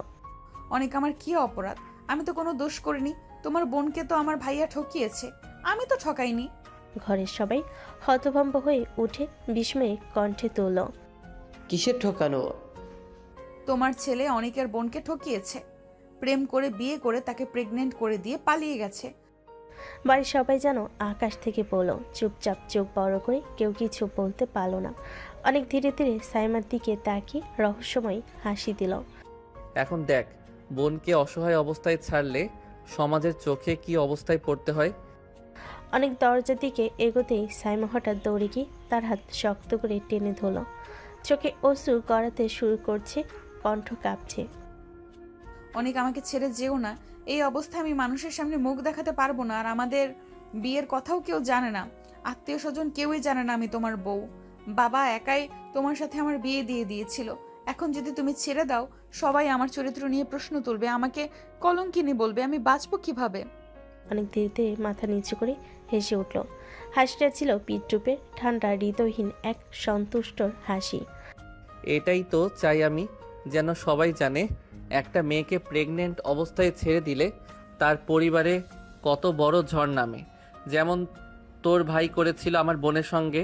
অনেক আমার কি অপরাধ? আমি তো কোনো দোষ করিনি। তোমার বোনকে তো আমার ভাইয়া ঠকিয়েছে, আমি তো ঠকাইনি। ঘরের সবাই হতভম্ব হয়ে উঠে বিস্ময়ে কণ্ঠে তুলল, কিসের ঠকানো? তোমার ছেলে অনেকের বোনকে ঠকিয়েছে, প্রেম করে বিয়ে করে তাকে প্রেগনেন্ট করে দিয়ে পালিয়ে গেছে। বাড়ির সবাই যেন আকাশ থেকে পড়ল। চুপচাপ চোখ বড় করে কেউ কিছু বলতে পারল না। অনেক ধীরে ধীরে সাইমার দিকে তাকিয়ে রহস্যময় হাসি দিল। এখন দেখ, বোনকে অসহায় অবস্থায় ছাড়লে সমাজের চোখে কি অবস্থায় পড়তে হয়। অনেক দরজার দিকে এগোতেই সাইমা হঠাৎ দৌড়ে গিয়ে তার হাত শক্ত করে টেনে ধরল। চোখে অশ্রু গড়াতে শুরু করছে, কণ্ঠ কাঁপছে। অনেক আমাকে ছেড়ে যেও না। এই অবস্থায় আমি মানুষের সামনে মুখ দেখাতে পারবো না। আর আমাদের বিয়ের কথাও কেউ জানে না, আত্মীয় স্বজন কেউই জানে না আমি তোমার বউ। বাবা একাই তোমার সাথে আমার বিয়ে দিয়ে দিয়েছিল। এখন যদি তুমি ছেড়ে দাও, সবাই আমার চরিত্র নিয়ে প্রশ্ন তুলবে, আমাকে কলঙ্কিনী বলবে। আমি বাঁচবো কিভাবে? অনেক ধীরে ধীরে মাথা নিচু করে হেসে উঠল। হাসিটা ছিল বিদ্রুপের, ঠান্ডা হৃদয়হীন এক সন্তুষ্টর হাসি। এটাই তো চাই আমি, যেন সবাই জানে একটা মেয়েকে প্রেগনেন্ট অবস্থায় ছেড়ে দিলে তার পরিবারে কত বড় ঝড় নামে, যেমন তোর ভাই করেছিল আমার বোনের সঙ্গে।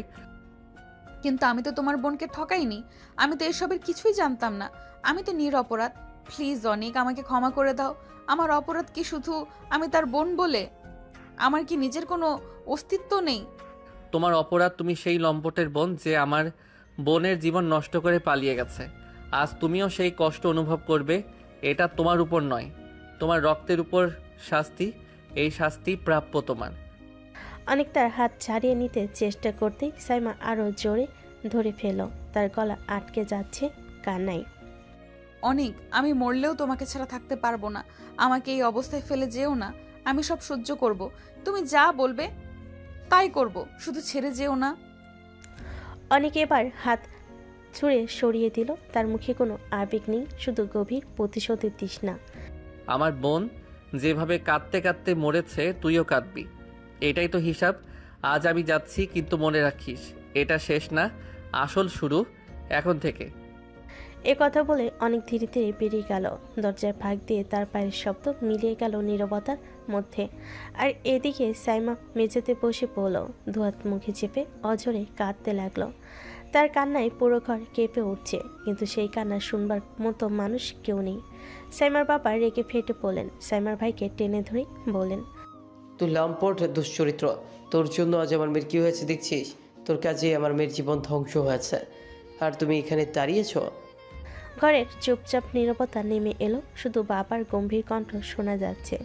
কিন্তু আমি তো তোমার বোনকে ঠকাইনি। আমি তো এসবের কিছুই জানতাম না। আমি তো নিরপরাধ। প্লিজ অনিক, আমাকে ক্ষমা করে দাও। আমার অপরাধ কি শুধু আমি তার বোন বলে? আমার কি নিজের কোনো অস্তিত্ব নেই? তোমার অপরাধ, তুমি সেই লম্পটের বোন যে আমার বোনের জীবন নষ্ট করে পালিয়ে গেছে। আজ তুমিও সেই কষ্ট অনুভব করবে। এটা তোমার উপর নয়, তোমার রক্তের উপর শাস্তি। এই শাস্তি প্রাপ্য তোমার। অনেক তার হাত ছাড়িয়ে নিতে চেষ্টা করতেই সাইমা আরও জোরে ধরে ফেল। তার গলা আটকে যাচ্ছে কান্নায়। অনেক, আমি মরলেও তোমাকে ছাড়া থাকতে পারবো না। আমাকে এই অবস্থায় ফেলে যেও না। আমি সব সহ্য করব। তুমি যা বলবে তাই করব, শুধু ছেড়ে যেও না। অনেক এবার হাত ছুঁড়ে সরিয়ে দিল। তার মুখে কোনো আবেগ নেই, শুধু গভীর প্রতিশোধের তৃষ্ণা। আমার বোন যেভাবে কাঁদতে কাঁদতে মরেছে, তুইও কাঁদবি। এটাই তো হিসাব। আজ আমি যাচ্ছি, কিন্তু মনে রাখিস, এটা শেষ না, আসল শুরু এখন থেকে। এ কথা বলে অনেক ধীরে ধীরে বেরিয়ে গেল। দরজার ফাঁক দিয়ে তার পায়ের শব্দ মিলিয়ে গেল নীরবতার মধ্যে। আর এদিকে সাইমা মেঝেতে বসে পড়ল, দুহাত মুখে চেপে অঝরে কাঁদতে লাগলো। তার কান্নায় পুরো ঘর কেঁপে উঠছে, কিন্তু সেই কান্না শুনবার মতো মানুষ কেউ নেই। সাইমার বাবা রেগে ফেটে পড়লেন। সাইমার ভাইকে টেনে ধরে বললেন, তুই লম্পট দুশ্চরিত্র, তোর জন্য আজ আমার মেয়ের কী হয়েছে দেখছিস? তোর কাজে আমার মেয়ের জীবন ধ্বংস হয়েছে, আর তুমি এখানে দাঁড়িয়েছ। ঘরের চুপচাপ নীরবতা নেমে এলো, শুধু বাবার গম্ভীর কণ্ঠ শোনা যাচ্ছে।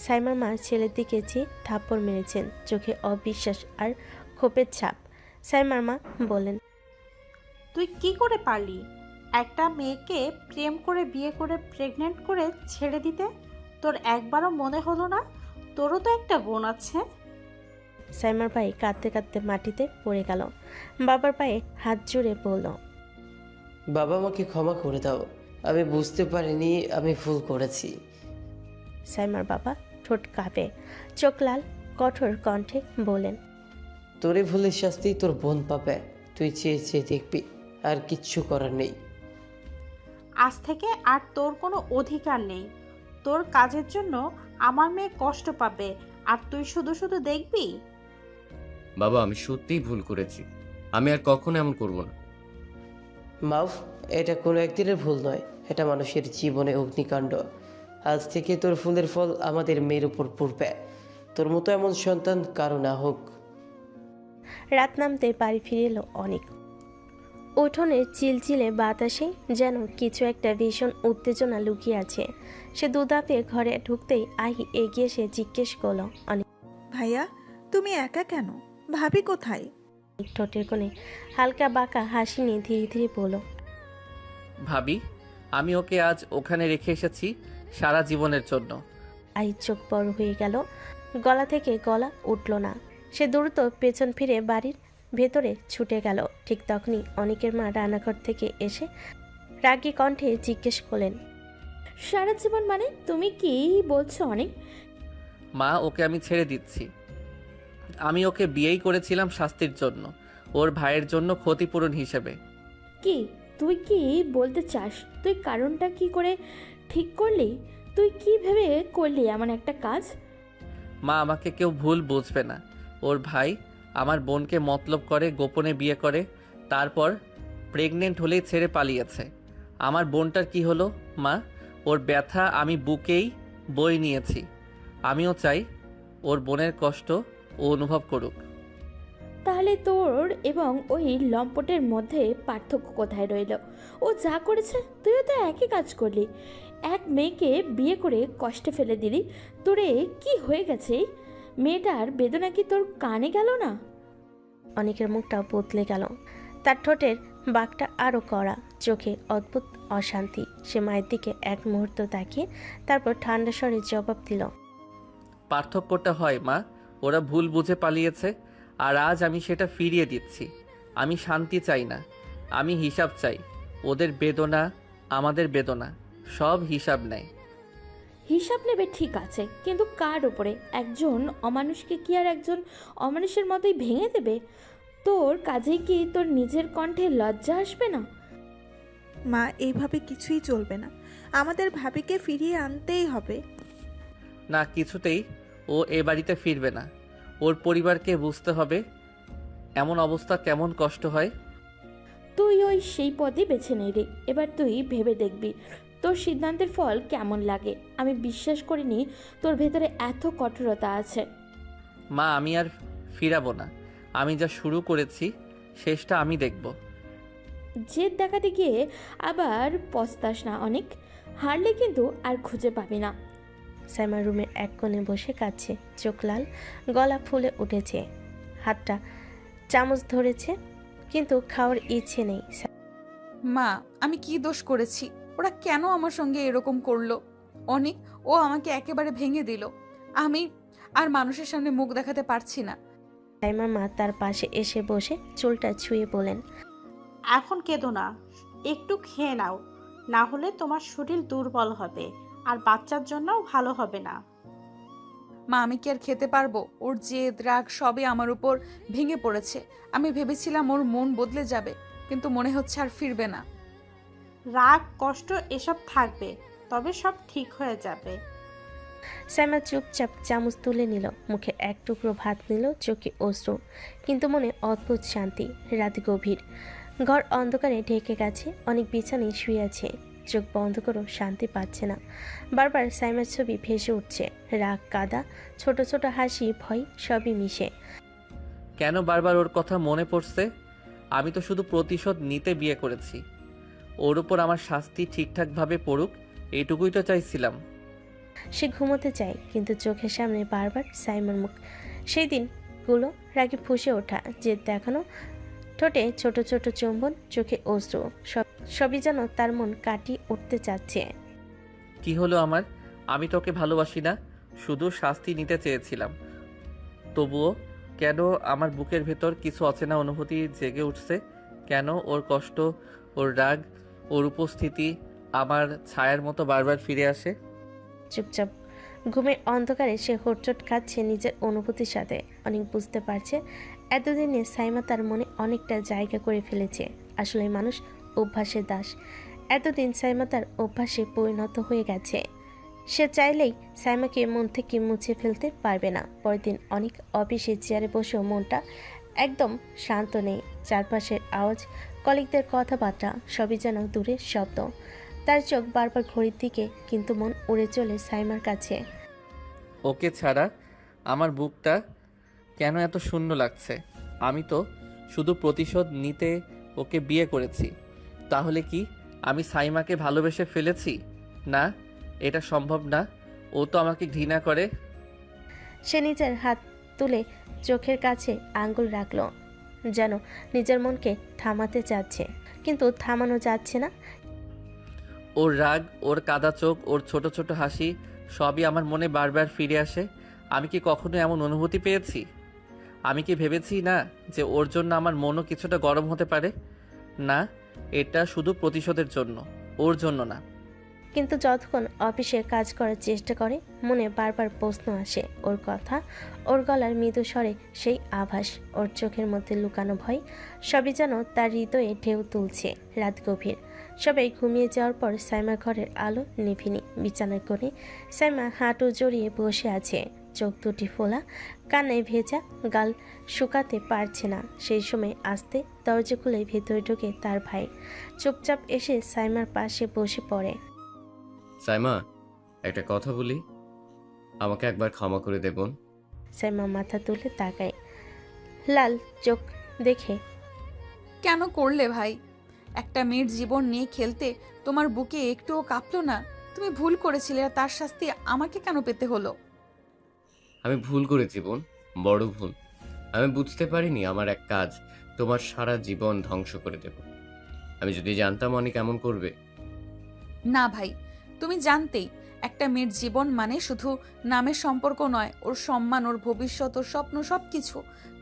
সাইমার মা ছেলের দিকে চেয়ে থাপ্পড় মেরেছেন, চোখে অবিশ্বাস আর ক্ষোভের ছাপ। সাইমার মা বললেন, তুই কি করে পারলি একটা মেয়েকে প্রেম করে বিয়ে করে প্রেগনেন্ট করে ছেড়ে দিতে? তোর একবারও মনে হলো না তোরও তো একটা বোন আছে? সাইমার ভাই কাঁদতে কাঁদতে মাটিতে পড়ে গেল। বাবার পায়ে হাত জুড়ে বলল, বাবা, আমাকে ক্ষমা করে দাও, আমি বুঝতে পারিনি আমি ভুল করেছি। সাইমার বাবা ঠোঁট কাঁপে, চোখ লাল, কঠোর কণ্ঠে বলেন, তোরে ভুলের শাস্তি তোর বোন পাবে। তুই চেয়ে চেয়ে দেখবি, আর কিচ্ছু করার নেই। আজ থেকে আর তোর কোনো অধিকার নেই। তোর কাজের জন্য আমার মেয়ে কষ্ট পাবে, আর তুই শুধু শুধু দেখবি। বাবা, আমি সত্যিই ভুল করেছি। আমি আর কখনো এমন করব না। মাফ, এটা কোনো একদিনের ভুল নয়, এটা মানুষের জীবনে অগ্নিকাণ্ড। আজ থেকে তোর ফুলের ফল আমাদের মেয়ের উপর পড়বে। তোর মতো এমন সন্তান কারো না হোক। রাত নামতে বাড়ি ফিরে এলো অনেক। উঠোনে চিলচিলে বাতাসে যেন কিছু একটা ভীষণ উত্তেজনা লুকিয়ে আছে। সে দুধাপে ঘরে ঢুকতেই আহি এগিয়ে এসে জিজ্ঞেস করলো, অনেক ভাইয়া, তুমি একা কেন? ভাবি কোথায়? ঠোঁটের কোণে হালকা বাঁকা হাসি নিয়ে ধীরে ধীরে বলল, ভাবি, আমি ওকে আজ ওখানে রেখে এসেছি সারা জীবনের জন্য। আহির চোখ বড় হয়ে গেল, গলা থেকে গলা উঠল না। সে দ্রুত পেছন ফিরে বাড়ির ভেতরে ছুটে গেল। ঠিক তখনই অনেকের মা রান্নাঘর থেকে এসে রাগী কণ্ঠে জিজ্ঞেস করলেন, সারা জীবন মানে তুমি কি বলছো অনেক? মা, ওকে আমি ছেড়ে দিচ্ছি। আমি ওকে বিয়েই করেছিলাম শাস্তির জন্য, ওর ভাইয়ের জন্য ক্ষতিপূরণ হিসেবে। কি তুই কি বলতে চাস? তুই কারণটা কি করে ঠিক করলি? তুই কি ভেবে করলি এমন একটা কাজ? মা, আমাকে কেউ ভুল বুঝবে না। ওর ভাই আমার বোনকে মতলব করে গোপনে বিয়ে করে, তারপর প্রেগনেন্ট হলেই ছেড়ে পালিয়েছে। আমার বোনটার কি হলো মা? ওর ব্যথা আমি বুকেই বই নিয়েছি। আমিও চাই ওর বোনের কষ্ট ও অনুভব করুক। তাহলে তোর এবং ওই লম্পটের মধ্যে পার্থক্য কোথায় রইল? ও যা করেছে তুইও তো একই কাজ করলি। এক মেয়েকে বিয়ে করে কষ্টে ফেলে দিলি। তোরে কি হয়ে গেছে? মেয়েটার বেদনা কি তোর কানে গেল না? অনেকের মুখটা বদলে গেল, তার ঠোঁটের বাঁকটা আরও কড়া, চোখে অদ্ভুত অশান্তি। সে মায়ের দিকে এক মুহূর্ত তাকিয়ে তারপর ঠান্ডা স্বরে জবাব দিল, পার্থক্যটা হয় মা, ওরা ভুল বুঝে পালিয়েছে, আর আজ আমি সেটা ফিরিয়ে দিচ্ছি। আমি শান্তি চাই না, আমি হিসাব চাই। ওদের বেদনা আমাদের বেদনা, সব হিসাব নেয়। হিসাব নেবে ঠিক আছে, কিন্তু কার উপরে? একজন অমানুষকে কি আর একজন অমানুষের মতোই ভেঙে দেবে? তোর কাজে কি তোর নিজের কণ্ঠে লজ্জা আসবে না? মা, এইভাবে কিছুই চলবে না। আমাদের ভাবিকে ফিরিয়ে আনতেই হবে। না, কিছুতেই ও এ বাড়িতে ফিরবে না। ওর পরিবারকে বুঝতে হবে এমন অবস্থা কেমন কষ্ট হয়। তুই ওই সেই পদই বেছে নেই রে। এবার তুই ভেবে দেখবি তোর সিদ্ধান্তের ফল কেমন লাগে। আমি বিশ্বাস করিনি তোর ভেতরে এত কঠোরতা আছে। মা, আমি আর ফিরাবো না। আমি যা শুরু করেছি শেষটা আমি দেখব। জেদ দেখাতে গিয়ে আবার পস্তাস না অনেক। হারলে কিন্তু আর খুঁজে পাবি না। সাইমা রুমের এক কোণে বসে কাঁদছে, চোখ লাল, গলা ফুলে উঠেছে, হাতটা চামচ ধরেছে, কিন্তু খাওয়ার ইচ্ছে নেই। মা, আমি কি দোষ করেছি? ওরা কেন আমার সঙ্গে এরকম করলো? অনেক, ও আমাকে একেবারে ভেঙে দিল। আমি আর মানুষের সামনে মুখ দেখাতে পারছি না। সাইমার মা তার পাশে এসে বসে চুলটা ছুঁয়ে বলেন, এখন কেঁদো না, একটু খেয়ে নাও, না হলে তোমার শরীর দুর্বল হবে আর বাচ্চার জন্যও ভালো হবে না। মা, আমি কি আর খেতে পারবো? ওর জেদ রাগ সবই আমার উপর ভেঙে পড়েছে। আমি ভেবেছিলাম ওর মন বদলে যাবে, কিন্তু মনে হচ্ছে আর ফিরবে না। রাগ কষ্ট এসব থাকবে, তবে সব ঠিক হয়ে যাবে। সাইমা চুপচাপ চামচ তুলে নিল, মুখে এক টুকরো ভাত নিল, চোখে অশ্রু, কিন্তু মনে অদ্ভুত শান্তি। রাত গভীর, ঘর অন্ধকারে ঢেকে গেছে, অনেক বিছানায় শুয়ে আছে, চোখ বন্ধ করেও শান্তি পাচ্ছে না। বারবার সাইমার ছবি ভেসে উঠছে, রাগ, কাদা, ছোট ছোট হাসি, ভয় সবই মিশে। কেন বারবার ওর কথা মনে পড়ছে? আমি তো শুধু প্রতিশোধ নিতে বিয়ে করেছি। ওর উপর আমার শাস্তি ঠিকঠাকভাবে পড়ুক, এইটুকুই তো চাইছিলাম। সে ঘুমোতে চায়, কিন্তু চোখের সামনে বারবার সাইমার মুখ। সেই দিনগুলো রাগে ফুঁসে ওঠা, জেদ দেখানো, ঠোঁটে ছোট ছোট চুম্বন, চোখে অশ্রু, সবই যেন তার মন কাটিয়ে উঠতে চাচ্ছে। কি হলো আমার? আমি তোকে ভালোবাসি না, শুধু শাস্তি নিতে চেয়েছিলাম। তবুও কেন আমার বুকের ভেতর কিছু অচেনা অনুভূতি জেগে উঠছে? কেন ওর কষ্ট, ওর রাগ, ওর উপস্থিতি আমার ছায়ার মতো বারবার ফিরে আসে? চুপচাপ ঘুমের অন্ধকারে সে হোঁচট খাচ্ছে নিজের অনুভূতির সাথে। অনেক বুঝতে পারছে এতদিনে সাইমা তার মনে অনেকটা জায়গা করে ফেলেছে। আসলে মানুষ অভ্যাসের দাস। এতদিন সাইমা তার অভ্যাসে পরিণত হয়ে গেছে। সে চাইলেই সাইমাকে মন থেকে মুছে ফেলতে পারবে না। পরের দিন অনেক অফিসে চেয়ারে বসেও মনটা একদম শান্ত নেই। চারপাশের আওয়াজ, কলিগদের কথাবার্তা সবই যেন দূরের শব্দ। তার চোখ বারবার ঘড়ির দিকে, কিন্তু মন উড়ে চলে সাইমার কাছে। ওকে ছাড়া আমার বুকটা কেন এত শূন্য লাগছে? আমি তো শুধু প্রতিশোধ নিতে ওকে বিয়ে করেছি। তাহলে কি আমি সাইমাকে ভালোবেসে ফেলেছি? না, এটা সম্ভব না। ও তো আমাকে ঘৃণা করে। সে নিজের হাত তুলে চোখের কাছে আঙ্গুল রাখল, যেন নিজের মনকে থামাতে চাচ্ছে, কিন্তু থামানো যাচ্ছে না। ওর রাগ, ওর কাদা চোখ, ওর ছোট ছোট হাসি সবই আমার মনে বারবার ফিরে আসে। আমি কি কখনো এমন অনুভূতি পেয়েছি? আমি কি ভেবেছি না যে ওর জন্য আমার মনও কিছুটা গরম হতে পারে? না, এটা শুধু প্রতিশোধের জন্য, ওর জন্য না। কিন্তু যতক্ষণ অফিসে কাজ করার চেষ্টা করে, মনে বারবার প্রশ্ন আসে। ওর কথা, ওর গলার মৃদু স্বরে সেই আভাস, ওর চোখের মধ্যে লুকানো ভয়, সবই যেন তার হৃদয়ে ঢেউ তুলছে। রাত গভীর, সবাই ঘুমিয়ে যাওয়ার পর সাইমা ঘরের আলো নিভিনি। বিছানার কোণে সাইমা হাঁটু জড়িয়ে বসে আছে, চোখ দুটি ফোলা, কানে ভেজা, গাল শুকাতে পারছে না। সেই সময় আস্তে দরজা খুলে ভেতরে ঢুকে তার ভাই। চুপচাপ এসে সাইমার পাশে বসে পড়ে। সাইমা, একটা কথা বলি, আমাকে একবার ক্ষমা করে দে বোন। সাইমা মাথা তুলে তাকায়, লাল চোখ দেখে। কেন করলে ভাই? একটা মেয়ের জীবন নিয়ে খেলতে তোমার বুকে একটুও কাঁপলো না? তুমি ভুল করেছিলে, আর তার শাস্তি আমাকে কেন পেতে হলো? আমি ভুল করেছি বোন, বড় ভুল। আমি বুঝতে পারিনি আমার এক কাজ তোমার সারা জীবন ধ্বংস করে দেব। আমি যদি জানতাম অনেক এমন করবে। না ভাই, তুমি জানতেই একটা মেয়ের জীবন মানে শুধু নামের সম্পর্ক নয়, ওর সম্মান, ওর ভবিষ্যৎ, ওর স্বপ্ন, সব কিছু।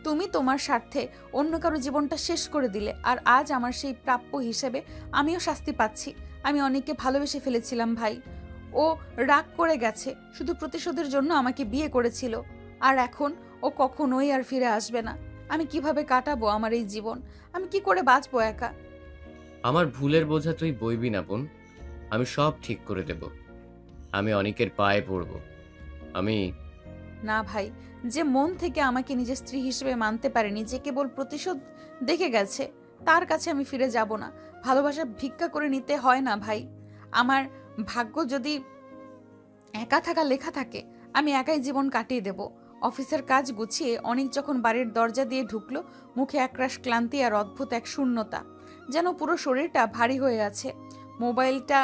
তুমি তোমার স্বার্থে অন্য কারো জীবনটা শেষ করে দিলে, আর আজ আমার সেই প্রাপ্য হিসেবে আমিও শাস্তি পাচ্ছি। আমি অনেককে ভালোবেসে ফেলেছিলাম ভাই। ও রাগ করে গেছে, শুধু প্রতিশোধের জন্য আমাকে বিয়ে করেছিল, আর এখন ও কখনোই আর ফিরে আসবে না। আমি কিভাবে কাটাবো আমার এই জীবন? আমি কি করে বাঁচবো একা? আমার ভুলের বোঝা তুই বইবি না বোন, আমি সব ঠিক করে দেব। আমি অনেকের পায়ে পড়ব। আমি না ভাই, যে মন থেকে আমাকে নিজের স্ত্রী হিসেবে মানতে পারেনি, যে কেবল প্রতিশোধ দেখে গেছে, তার কাছে আমি ফিরে যাব না। ভালোবাসা ভিক্ষা করে নিতে হয় না ভাই। আমার ভাগ্য যদি একা থাকা লেখা থাকে, আমি একাই জীবন কাটিয়ে দেব। অফিসের কাজ গুছিয়ে অনেক যখন বাড়ির দরজা দিয়ে ঢুকলো, মুখে একরাশ ক্লান্তি আর অদ্ভুত এক শূন্যতা, যেন পুরো শরীরটা ভারী হয়ে আছে। মোবাইলটা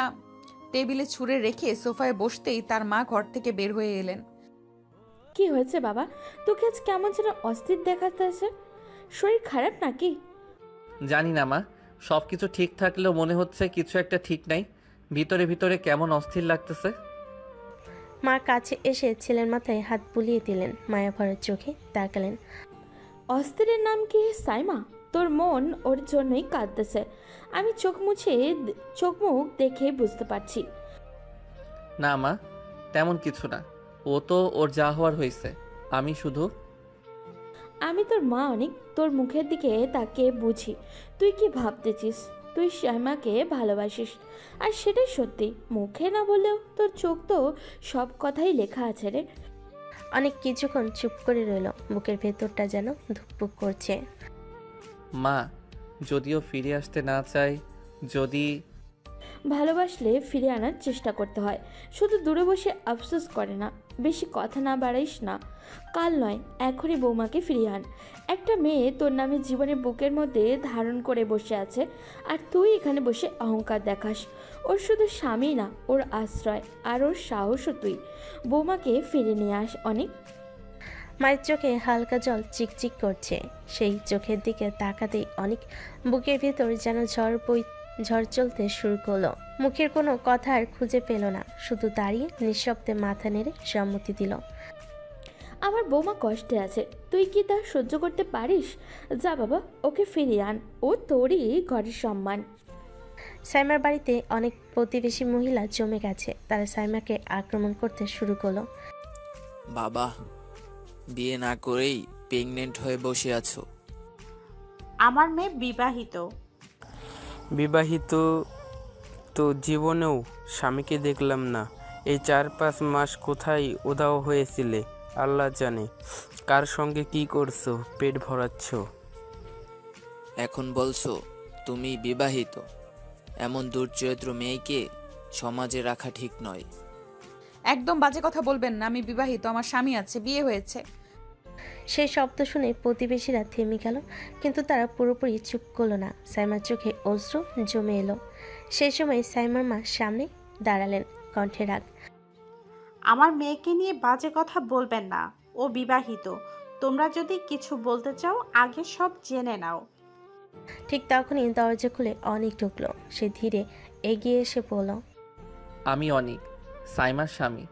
টেবিলে ছুঁড়ে রেখে সোফায় বসতেই তার মা ঘর থেকে বের হয়ে এলেন। কি হয়েছে বাবা? তোকে আজ কেমন যেন অস্থির দেখাতেছে। শরীর খারাপ নাকি? জানি না মা, সব কিছু ঠিক থাকলেও মনে হচ্ছে কিছু একটা ঠিক নাই। ভিতরে ভিতরে কেমন অস্থির লাগতেছে। মার কাছে এসে ছেলের মাথায় হাত বুলিয়ে দিলেন। মায়া ভরা চোখে তাকালেন। অস্থিরের নাম কি সাইমা? তোর মন ওর জন্যই কাঁদতেছে। আমি চোখ মুখ দেখে বুঝতে পারছি। না মা, তেমন কিছু না। ও তো ওর যা হওয়ার হয়েছে। আমি তোর মা, অনেক তোর মুখের দিকে তাকিয়ে বুঝি তুই কি ভাবতেছিস। তুই সাইমাকে ভালোবাসিস, আর সেটাই সত্যি। মুখে না বললেও তোর চোখ তো সব কথাই লেখা আছে রে। অনেক কিছুক্ষণ চুপ করে রইল, বুকের ভেতরটা যেন ধুকপুক করছে। মা, যদিও ফিরে আসতে না চাই, যদি ভালোবাসলে ফিরে আনার চেষ্টা করতে হয়, শুধু দূরে বসে আফসোস করে না। বেশি কথা না বাড়াইস না। কাল নয়, এখনই বৌমাকে ফিরিয়ে আন। একটা মেয়ে তোর নামে জীবনের বুকের মধ্যে ধারণ করে বসে আছে, আর তুই এখানে বসে অহংকার দেখাস। ওর শুধু স্বামী না, ওর আশ্রয় আর ওর সাহসও তুই। বৌমাকে ফিরে নিয়ে আস অনেক। মায়ের চোখে হালকা জল চিকচিক করছে। সেই চোখের দিকে তাকাতেই অনেক বুকের ভিতর যেন ঝড় চলতে শুরু করলো। মুখের কোনো কথা আর খুঁজে পেল না, শুধু দাঁড়িয়ে নিঃশব্দে মাথা নেড়ে সম্মতি দিল। আমার বৌমা কষ্টে আছে, তুই কি তা সহ্য করতে পারিস? যা বাবা, ওকে ফিরিয়ে আন। ও তোরই ঘরের সম্মান। সাইমার বাড়িতে অনেক প্রতিবেশী মহিলা জমে গেছে। তারা সাইমাকে আক্রমণ করতে শুরু করলো। বাবা, বিয়ে না করেই প্রেগনেন্ট হয়ে বসে আছো। আমার মেয়ে বিবাহিত। বিবাহিত তো জীবনেও স্বামীকে দেখলাম না। এই 4-5 মাস কোথায় উধাও হয়েছিলে আল্লাহ জানে। কার সঙ্গে কি করছো, পেট ভরাচ্ছ? এখন বলছো তুমি বিবাহিত? এমন দুর্চরিত্র মেয়েকে সমাজে রাখা ঠিক নয়। একদম বাজে কথা বলবেন না। আমি বিবাহিত, আমার স্বামী আছে, বিয়ে হয়েছে। সেই শব্দ শুনে প্রতিবেশীরা থেমে গেল, কিন্তু তারা পুরোপুরি চুপ করলো না। সাইমার চোখে অশ্রু জমে এলো। সেই সময় সাইমার মা সামনে দাঁড়ালেন, কণ্ঠে রাগ। আমার মেয়েকে নিয়ে বাজে কথা বলবেন না, ও বিবাহিত। তোমরা যদি কিছু বলতে চাও আগে সব জেনে নাও। ঠিক তখনই দরজা খুলে অনিক ঢুকলো। সে ধীরে এগিয়ে এসে বলল, আমি অনিক, সাইমার স্বামী।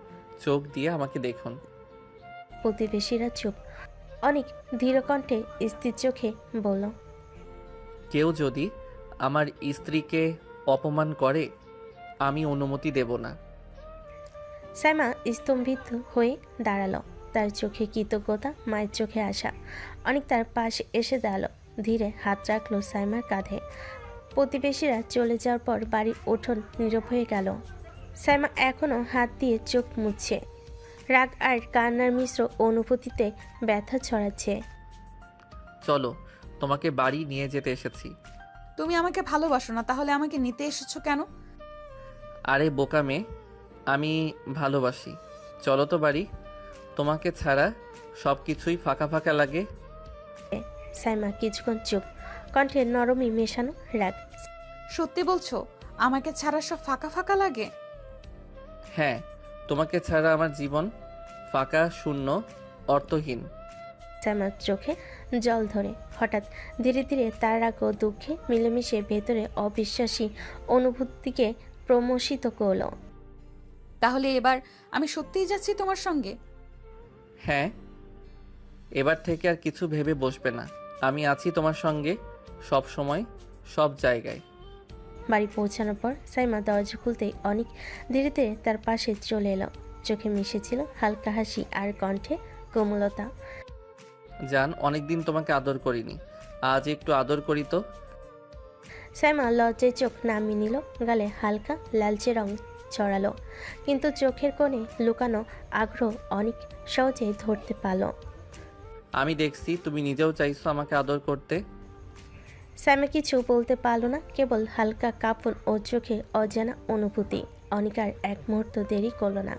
চোখ দিয়ে আমাকে দেখুন। প্রতিবেশীরা চুপ। অনেক ধীর কণ্ঠে স্থির চোখে বলল, কেউ যদি আমার স্ত্রীকে অপমান করে আমি অনুমতি দেব না। সাইমা স্তম্ভিত হয়ে দাঁড়ালো। তার চোখে কৃতজ্ঞতা, মায়ের চোখে আসা। অনেক তার পাশে এসে দাঁড়ালো, ধীরে হাত রাখলো সাইমার কাঁধে। প্রতিবেশীরা চলে যাওয়ার পর বাড়ির উঠোন নীরব হয়ে গেল। সাইমা এখনো হাত দিয়ে চোখ মুছছে। রাগ আর কান্নার মিশ্র অনুভূতিতে ব্যথা ছড়াচ্ছে। চলো, তোমাকে বাড়ি নিয়ে যেতে এসেছি। তুমি আমাকে ভালোবাসো না, তাহলে আমাকে নিতে এসেছো কেন? আরে বোকা মেয়ে, আমি ভালোবাসি। চলো তো বাড়ি। তোমাকে ছাড়া সব কিছুই ফাঁকা ফাঁকা লাগে। সাইমা কিছুক্ষণ চুপ, কণ্ঠে নরমই মেশানো রাগ। সত্যি বলছো? আমাকে ছাড়া সব ফাঁকা ফাঁকা লাগে? হ্যাঁ, তোমাকে ছাড়া আমার জীবন ফাঁকা, শূন্য, অর্থহীন। সাইমার চোখে জল ধরে। হঠাৎ ধীরে ধীরে তার রাগ ও দুঃখে মিলেমিশে ভেতরে অবিশ্বাসী অনুভূতিকে প্রমোশিত করল। তাহলে এবার আমি সত্যিই যাচ্ছি তোমার সঙ্গে? হ্যাঁ, এবার থেকে আর কিছু ভেবে বসবে না। আমি আছি তোমার সঙ্গে সব সময়, সব জায়গায়। বাড়ি পৌঁছানোর পর সাইমা দরজা খুলতেই অনেক ধীরে ধীরে তার পাশে চলে এলো। চোখে মিশেছিল হালকা হাসি আর কণ্ঠে কোমলতা। জান, অনেকদিন তোমাকে আদর করিনি, আজ একটু আদর করি তো। সাইমা লজ্জায় চোখ নামিয়ে নিল, গালে হালকা লালচে রং ছড়ালো, কিন্তু চোখের কোণে লুকানো আগ্রহ অনেক সহজেই ধরতে পারল। আমি দেখছি তুমি নিজেও চাইছো আমাকে আদর করতে। সাইমা কিছু বলতে পারল না, কেবল হালকা কাঁপন ও চোখে অজানা অনুভূতি। অনিকার এক মুহূর্ত দেরি করল না,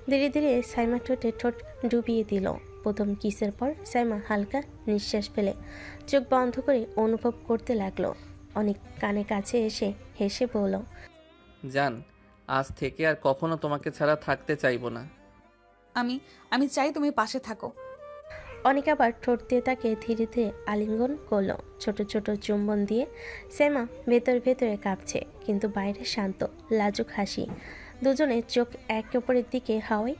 ধীরে ধীরে সাইমা ঠোঁটে ঠোঁট ডুবিয়ে দিল। প্রথম কিসের পর সাইমা হালকা নিঃশ্বাস ফেলে চোখ বন্ধ করে অনুভব করতে লাগলো। অনেক কানে কাছে এসে হেসে বলল, জান, আজ থেকে আর কখনো তোমাকে ছাড়া থাকতে চাইবো না। আমি চাই তুমি পাশে থাকো। অনেক আবার ঠোঁট দিয়ে তাকে ধীরে ধীরে আলিঙ্গন করলো, ছোট ছোট চুম্বন দিয়ে। সাইমা ভেতরে ভেতরে কাঁপছে, কিন্তু বাইরে শান্ত লাজুক হাসি। দুজনের চোখ একে অপরের দিকে হাওয়ায়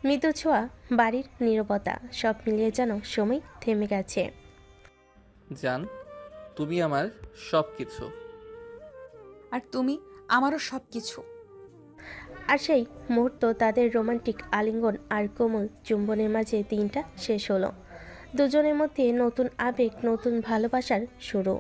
মৃদু ছোঁয়া, বাড়ির নীরবতা, সব মিলিয়ে যেন সময় থেমে গেছে। জান, তুমি আমার সব কিছু। আর তুমি আমারও সব কিছু। আর সেই মুহূর্ত, তাদের রোমান্টিক আলিঙ্গন আর কোমল চুম্বনের মাঝে দিনটা শেষ হলো। দুজনের মধ্যে নতুন আবেগ, নতুন ভালোবাসার শুরু।